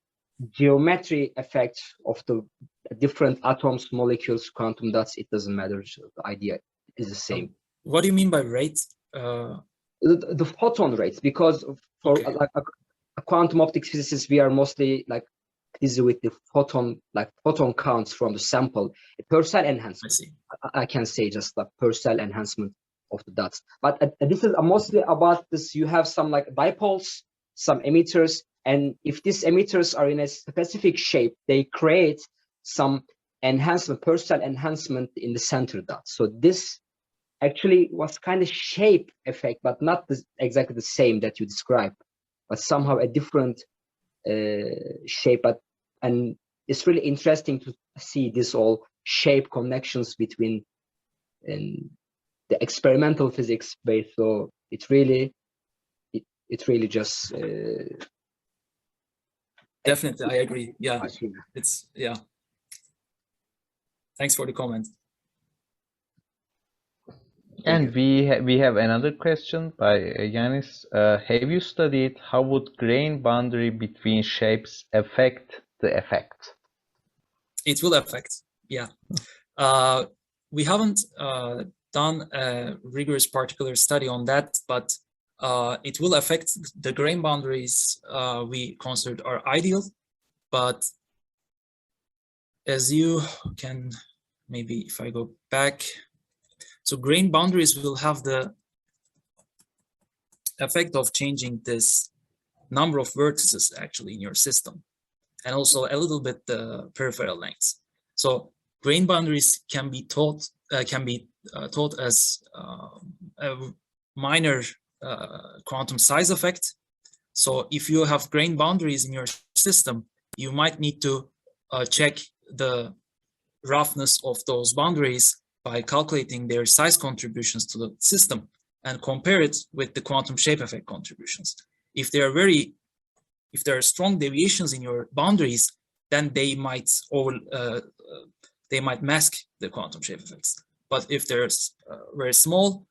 geometry effect of the different atoms, molecules, quantum dots. It doesn't matter. The idea is the same. What do you mean by rate? the photon rates, because for like a quantum optics physicist, we are mostly like busy with the photon counts from the sample, per cell enhancement. I see. I can say just like per cell enhancement of the dots. But this is mostly about this. You have some like dipoles, some emitters, and if these emitters are in a specific shape, they create some enhancement, per cell enhancement in the center dot. So this actually was kind of shape effect, but not exactly the same that you described, but somehow a different shape. And it's really interesting to see this all shape connections between the experimental physics base. So it really just definitely, I agree. Yeah, it's Thanks for the comment. And we have another question by Yanis. Have you studied how would grain boundary between shapes affect the effect? It will affect, yeah. We haven't done a rigorous particular study on that, but it will affect the grain boundaries we considered are ideal. But as you can, maybe if I go back, so grain boundaries will have the effect of changing this number of vertices actually in your system, and also a little bit the peripheral lengths. So grain boundaries can be taught as a minor quantum size effect. So if you have grain boundaries in your system, you might need to check the roughness of those boundaries by calculating their size contributions to the system and compare it with the quantum shape effect contributions. If there are strong deviations in your boundaries, then they might mask the quantum shape effects. But if there's very small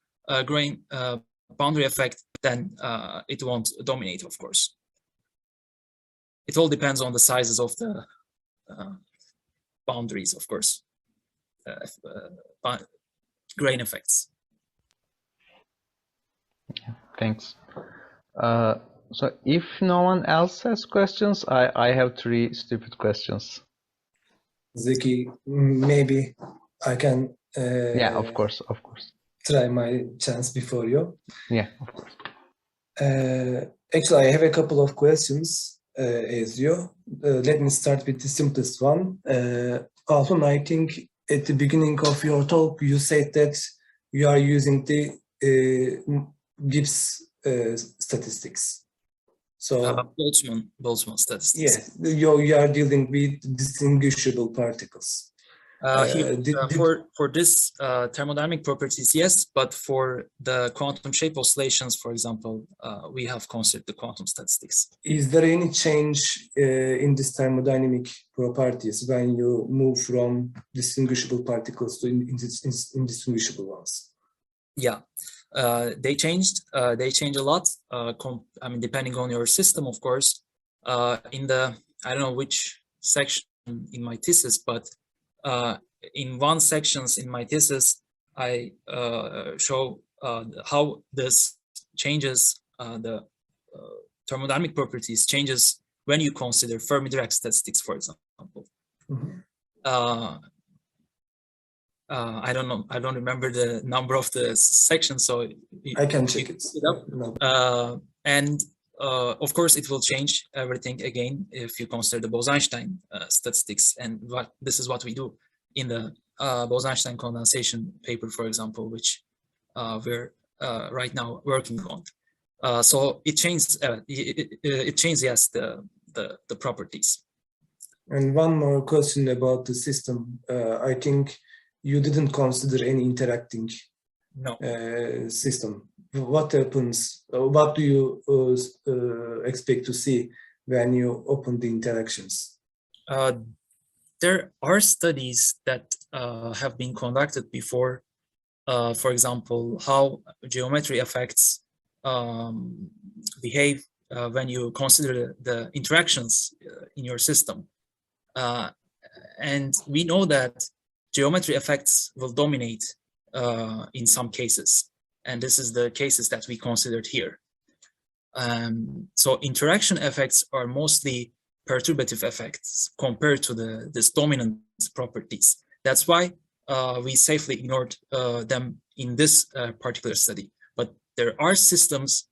grain boundary effect, then it won't dominate, of course. It all depends on the sizes of the boundaries, of course. Grain effects. Thanks. So if no one else has questions, I have 3 stupid questions. Zeki, maybe I can Yeah, of course. try my chance before you. Yeah, of course. Actually, I have a couple of questions, as you. Let me start with the simplest one. Alhun, I think at the beginning of your talk, you said that you are using the Gibbs statistics. So Boltzmann statistics. yes, you are dealing with distinguishable particles. For this thermodynamic properties, yes, but for the quantum shape oscillations, for example, we have considered the quantum statistics. Is there any change in this thermodynamic properties when you move from distinguishable particles to indistinguishable ones? Yeah, they changed. They change a lot. I mean, depending on your system, of course. In the, I don't know which section in my thesis, but in one sections in my thesis, I show how this changes the thermodynamic properties changes when you consider Fermi-Dirac statistics, for example. Mm-hmm. I don't know. I don't remember the number of the sections, so I can check it up. No. And of course, it will change everything again if you consider the Bose-Einstein statistics, and this is what we do in the Bose-Einstein condensation paper, for example, which we're right now working on. So it changed. It changed, yes, the properties. And one more question about the system. I think you didn't consider any interacting system. What happens? What do you expect to see when you open the interactions? There are studies that have been conducted before. For example, how geometry effects behave when you consider the interactions in your system. And we know that geometry effects will dominate in some cases. And this is the cases that we considered here. So interaction effects are mostly perturbative effects compared to this dominant properties. That's why we safely ignored them in this particular study. But there are systems,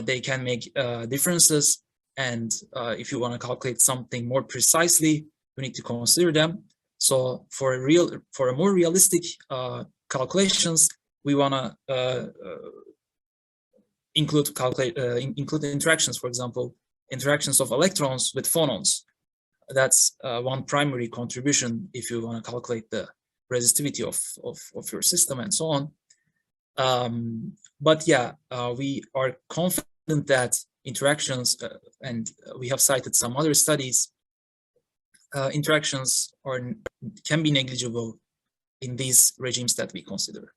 they can make differences. And if you want to calculate something more precisely, you need to consider them. So for a more realistic calculations, we want to include interactions, for example, interactions of electrons with phonons. That's one primary contribution if you want to calculate the resistivity of your system and so on. But yeah, we are confident that interactions, and we have cited some other studies, interactions can be negligible in these regimes that we consider.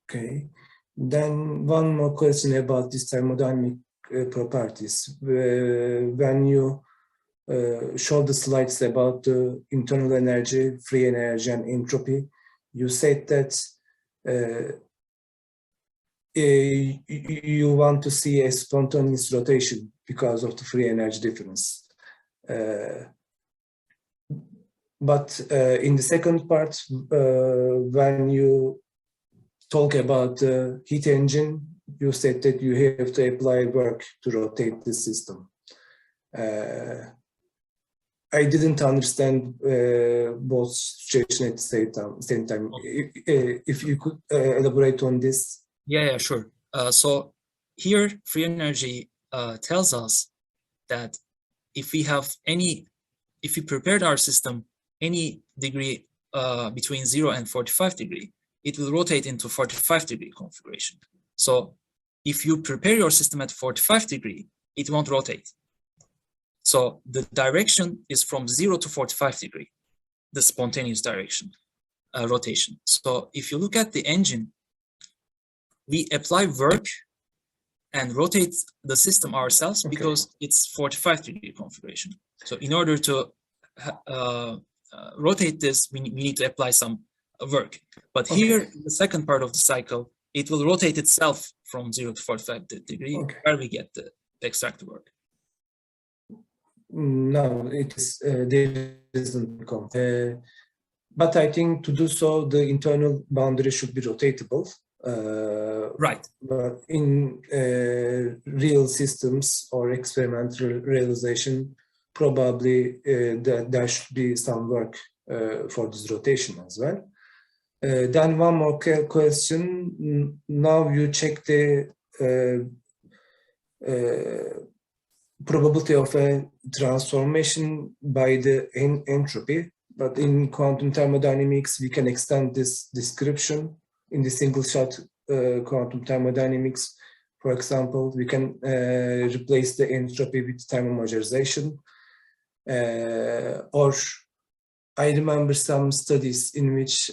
Okay. Then one more question about this thermodynamic properties. When you show the slides about the internal energy, free energy, and entropy, you said that you want to see a spontaneous rotation because of the free energy difference. But in the second part, when you talk about the heat engine, you said that you have to apply work to rotate the system. I didn't understand both situations at the same time. If you could elaborate on this. Yeah, sure. So here, free energy tells us that if we prepared our system any degree between 0 and 45 degree, it will rotate into 45 degree configuration. So if you prepare your system at 45 degree, it won't rotate. So the direction is from 0 to 45 degree, the spontaneous direction, rotation. So if you look at the engine, we apply work and rotate the system ourselves because it's 45 degree configuration. So in order to rotate this, we need to apply some work. But here, in the second part of the cycle, it will rotate itself from 0 to 45 degree, where we get the extract work. No, it is there isn't. But I think to do so, the internal boundary should be rotatable. Right. But in real systems or experimental realization, probably there should be some work for this rotation as well. Then one more question. Now you check the probability of a transformation by the entropy, but in quantum thermodynamics, we can extend this description in the single-shot quantum thermodynamics. For example, we can replace the entropy with thermomodularization. Or I remember some studies in which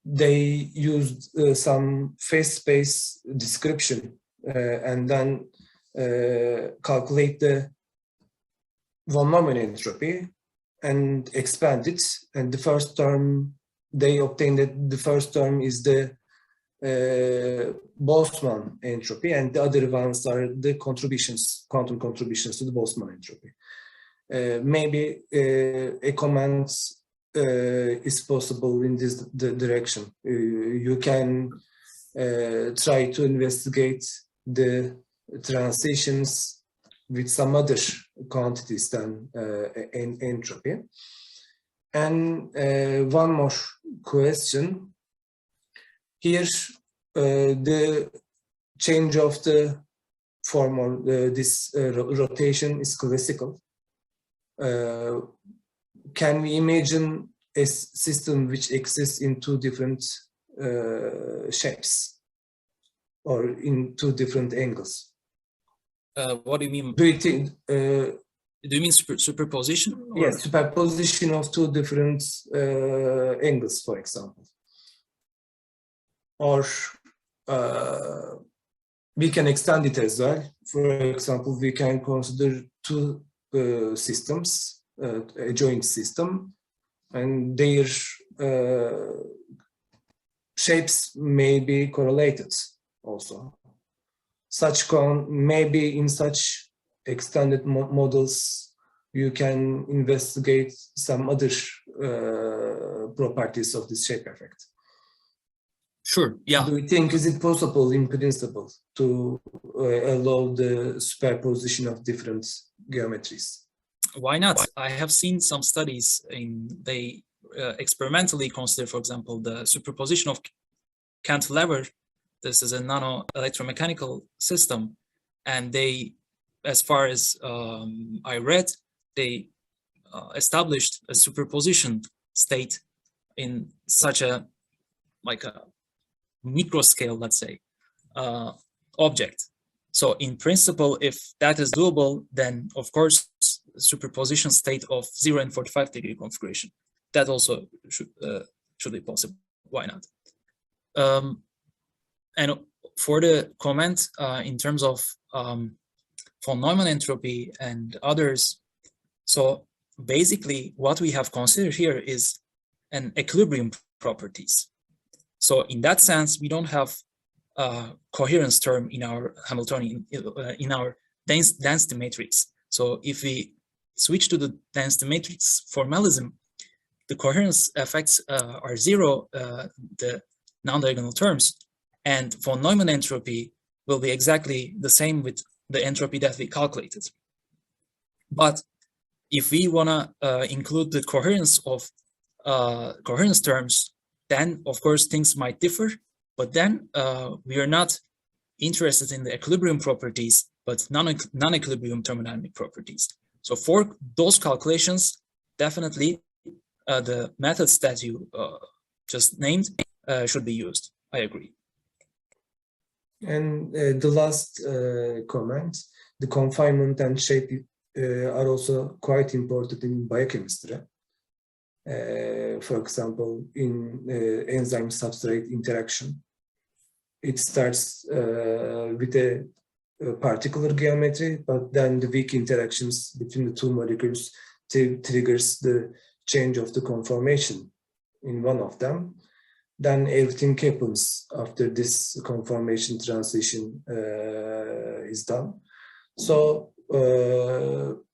they used some phase space description and then calculate the von Neumann entropy and expand it. And the first term, they obtained that the first term is the Boltzmann entropy, and the other ones are the contributions, quantum contributions to the Boltzmann entropy. Maybe a comment is possible in this direction. You can try to investigate the transitions with some other quantities than entropy. And one more question. Here, the change of the form or this rotation is classical. Can we imagine a system which exists in two different shapes or in two different angles? What do you mean? Do you think? Do you mean superposition? Or? Yes, superposition of two different angles, for example. Or we can extend it as well. For example, we can consider two systems, a joint system, and their shapes may be correlated also. Such maybe in such extended models, you can investigate some other properties of this shape effect. Sure, yeah. Do you think is it possible in principle to allow the superposition of different geometries? Why not? I have seen some studies they experimentally consider, for example, the superposition of cantilever. This is a nano-electromechanical system, and they, as far as I read, they established a superposition state in such a micro scale, let's say, object. So in principle, if that is doable, then of course superposition state of 0 and 45-degree configuration, that also should be possible. Why not? And for the comment in terms of von Neumann entropy and others, so basically what we have considered here is an equilibrium properties. So in that sense, we don't have coherence term in our Hamiltonian, in our density matrix. So if we switch to the density matrix formalism, the coherence effects are 0, the non-diagonal terms, and von Neumann entropy will be exactly the same with the entropy that we calculated. But if we want to include the coherence of coherence terms, then of course things might differ, but then we are not interested in the equilibrium properties, but non-equilibrium thermodynamic properties. So for those calculations, definitely the methods that you just named should be used. I agree. And the last comment, the confinement and shape are also quite important in biochemistry. For example, in enzyme substrate interaction, it starts with a particular geometry, but then the weak interactions between the two molecules triggers the change of the conformation in one of them. Then everything happens after this conformation transition is done. So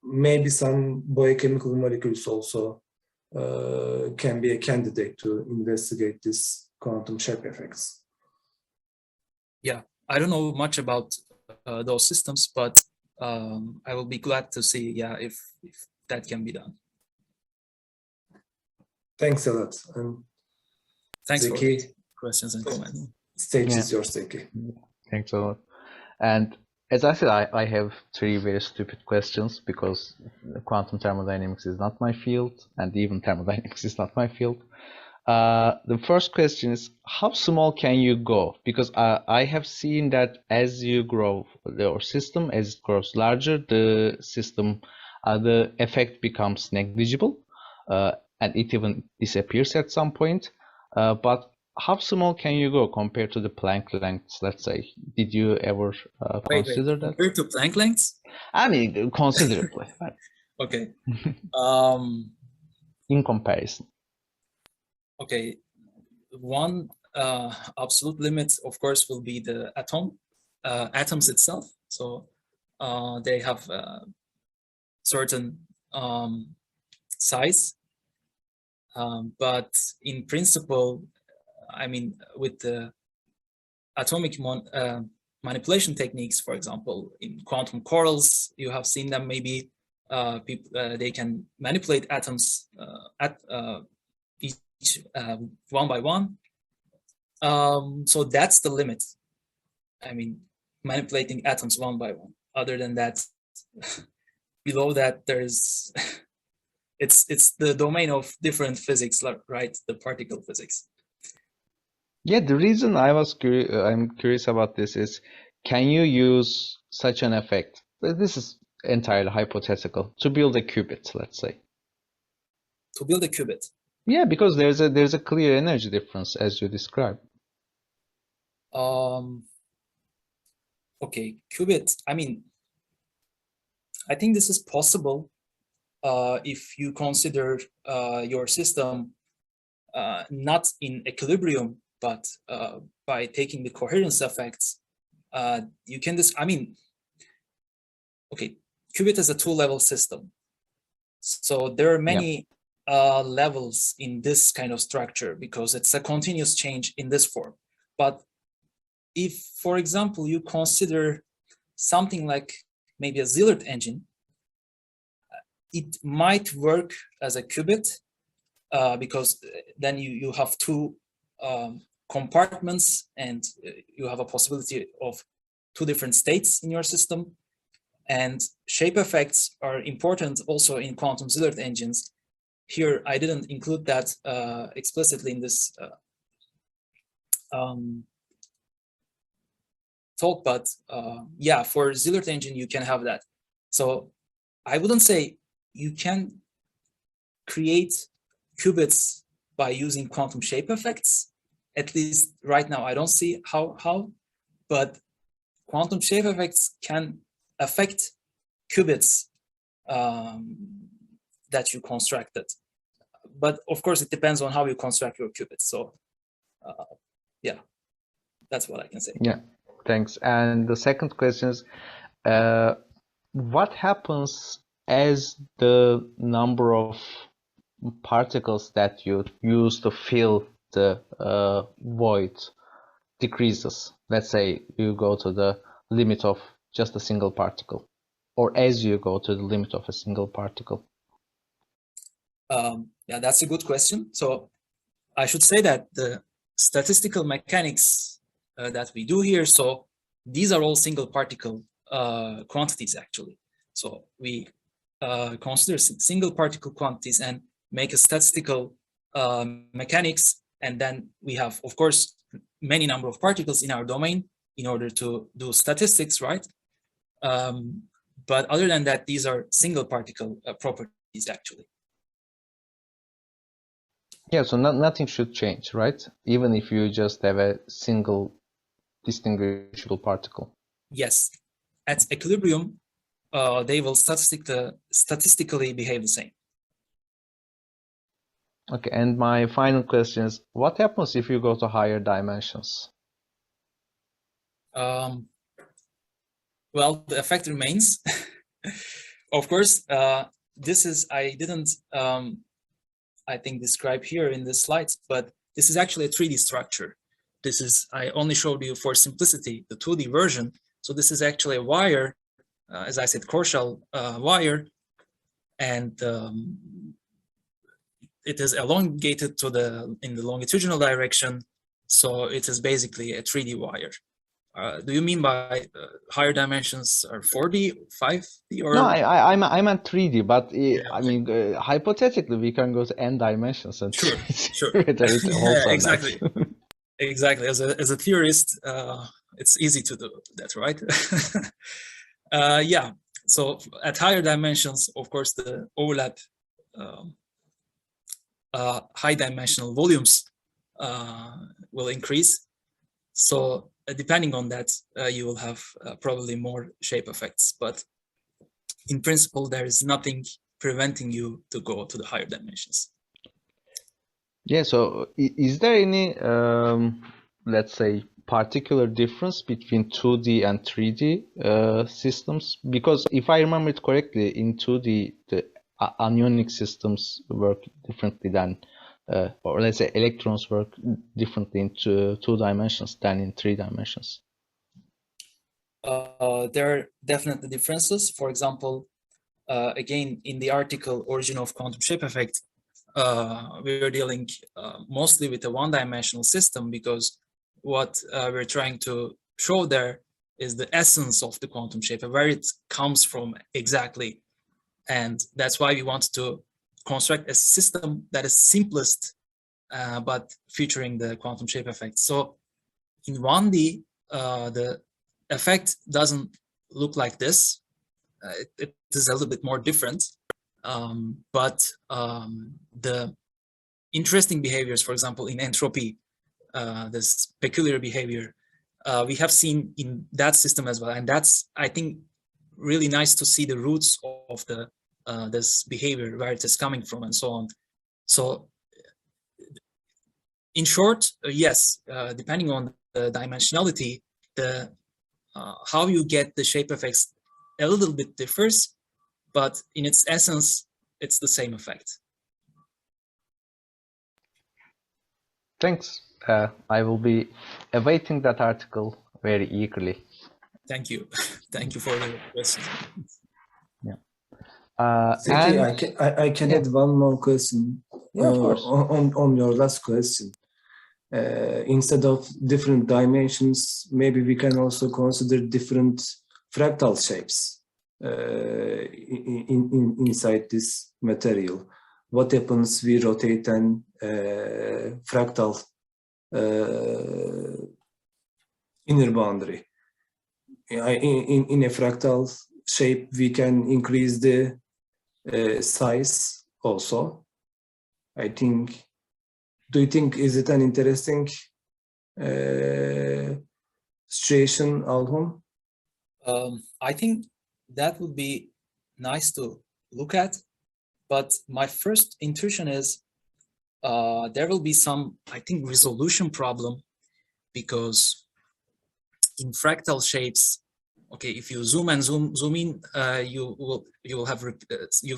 maybe some biochemical molecules also can be a candidate to investigate this quantum shape effects. Yeah, I don't know much about those systems, but I will be glad to see, yeah, if that can be done. Thanks a lot. And thanks Zeki, for questions and comments. Stage is yours, Zeki. Thanks a lot. And as I said, I have 3 very stupid questions because quantum thermodynamics is not my field, and even thermodynamics is not my field. The first question is, how small can you go? Because I have seen that as you grow your system, as it grows larger, the system, the effect becomes negligible, and it even disappears at some point. But how small can you go compared to the Planck lengths, let's say? Did you ever consider that? Compared to Planck lengths? I mean, considerably. Okay. In comparison. Okay. One absolute limit, of course, will be the atoms itself. So they have certain size. But in principle, I mean, with the atomic manipulation techniques, for example, in quantum corals, you have seen them. Maybe they can manipulate atoms at each one by one. So that's the limit. I mean, manipulating atoms one by one. Other than that, below that, there's it's the domain of different physics, right? The particle physics. Yeah, the reason I'm curious about this is, can you use such an effect? This is entirely hypothetical, to build a qubit, let's say. To build a qubit. Yeah, because there's a clear energy difference as you described. Okay, qubit. I mean, I think this is possible if you consider your system not in equilibrium but by taking the coherence effects, you can okay, qubit is a two-level system. So there are many levels in this kind of structure because it's a continuous change in this form. But if, for example, you consider something like maybe a Zillert engine, it might work as a qubit because then you have two compartments and you have a possibility of two different states in your system. And shape effects are important also in quantum Zillert engines. Here, I didn't include that explicitly in this talk, but yeah, for Zillert engine, you can have that. So I wouldn't say you can create qubits by using quantum shape effects. At least right now, I don't see how, but quantum shape effects can affect qubits that you constructed. But of course, it depends on how you construct your qubits. So yeah, that's what I can say. Yeah, thanks. And the second question is, what happens as the number of particles that you use to fill the void decreases? Let's say you go to the limit of just a single particle, or as you go to the limit of a single particle. Yeah, that's a good question. So I should say that the statistical mechanics that we do here, so these are all single particle quantities actually. So we consider single particle quantities and make a statistical mechanics, and then we have, of course, many number of particles in our domain in order to do statistics, right? But other than that, these are single particle properties actually. Yeah, so nothing should change, right? Even if you just have a single distinguishable particle. Yes, at equilibrium, they will statistically behave the same. Okay, and my final question is, what happens if you go to higher dimensions? Well, the effect remains. Of course, this is, I didn't, I think, describe here in the slides, but this is actually a 3D structure. This is, I only showed you for simplicity, the 2D version. So this is actually a wire, as I said, core shell wire, and it is elongated to in the longitudinal direction. So it is basically a 3D wire. Do you mean by higher dimensions are 4D, 5D, or? No, I meant 3D, but Yeah, I okay. mean, hypothetically, we can go to n dimensions and Sure. whether it holds or Exactly. not. Exactly. As a theorist, it's easy to do that, right? Yeah. So at higher dimensions, of course, the overlap high dimensional volumes will increase. So depending on that, you will have probably more shape effects. But in principle, there is nothing preventing you to go to the higher dimensions. Yeah, so is there any, let's say, particular difference between 2D and 3D systems? Because if I remember it correctly, in 2D, the anionic systems work differently than, or let's say electrons work differently in two dimensions than in 3 dimensions. There are definitely differences. For example, again, in the article Origin of Quantum Shape Effect, we are dealing mostly with a one-dimensional system, because what we're trying to show there is the essence of the quantum shape, where it comes from exactly. And that's why we want to construct a system that is simplest, but featuring the quantum shape effect. So in 1D, the effect doesn't look like this. It is a little bit more different. But the interesting behaviors, for example, in entropy, this peculiar behavior, we have seen in that system as well. And that's, I think, really nice to see the roots of the this behavior, where it is coming from and so on. So In short, yes, depending on the dimensionality, how you get the shape effects a little bit differs, but in its essence, it's the same effect. Thanks. I will be awaiting that article very eagerly. Thank you. Thank you for the question. Yeah. Zeki, And I can yeah. add one more question. Yeah, of course. On your last question. Instead of different dimensions, maybe we can also consider different fractal shapes inside this material. What happens we rotate an fractal inner boundary? In a fractal shape, we can increase the size also. I think. Do you think is it an interesting situation, Alhun? I think that would be nice to look at, but my first intuition is there will be some, I think, resolution problem, because in fractal shapes, okay, if you zoom and zoom in, you will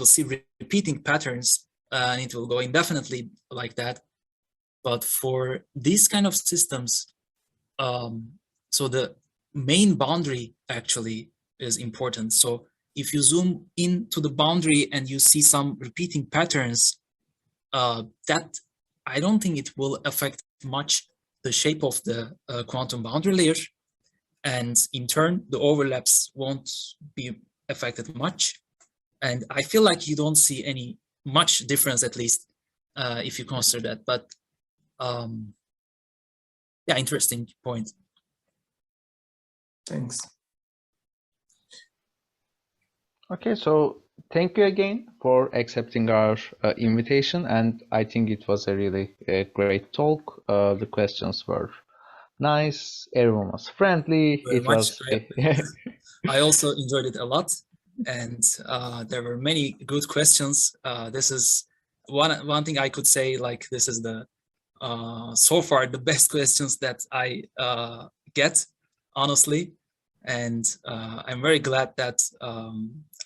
see repeating patterns, and it will go indefinitely like that. But for these kind of systems, so the main boundary actually is important. So if you zoom into the boundary and you see some repeating patterns, that I don't think it will affect much the shape of the quantum boundary layer. And in turn, the overlaps won't be affected much. And I feel like you don't see any much difference, at least if you consider that. But yeah, interesting point. Thanks. Okay, so thank you again for accepting our invitation, and I think it was a really great talk. The questions were nice, everyone was friendly. Very It much. was I also enjoyed it a lot, and there were many good questions. This is one thing I could say, like, this is the so far the best questions that I get, honestly. And I'm very glad that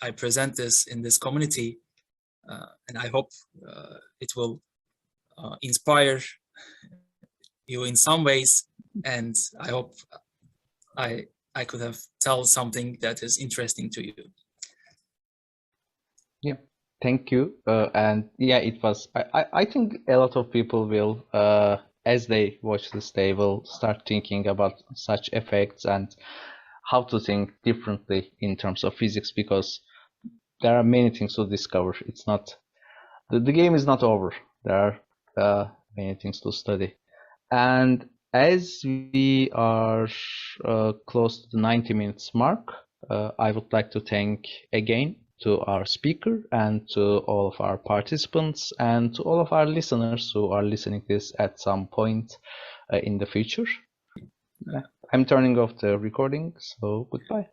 I present this in this community, and I hope it will inspire you in some ways, and I hope I could have tell something that is interesting to you. Yeah, thank you. And yeah, it was. I think a lot of people will, as they watch this, they will start thinking about such effects and how to think differently in terms of physics, because there are many things to discover. It's not the game is not over. There are many things to study, and as we are close to the 90 minutes mark, I would like to thank again to our speaker and to all of our participants and to all of our listeners who are listening to this at some point in the future. I'm turning off the recording, so goodbye.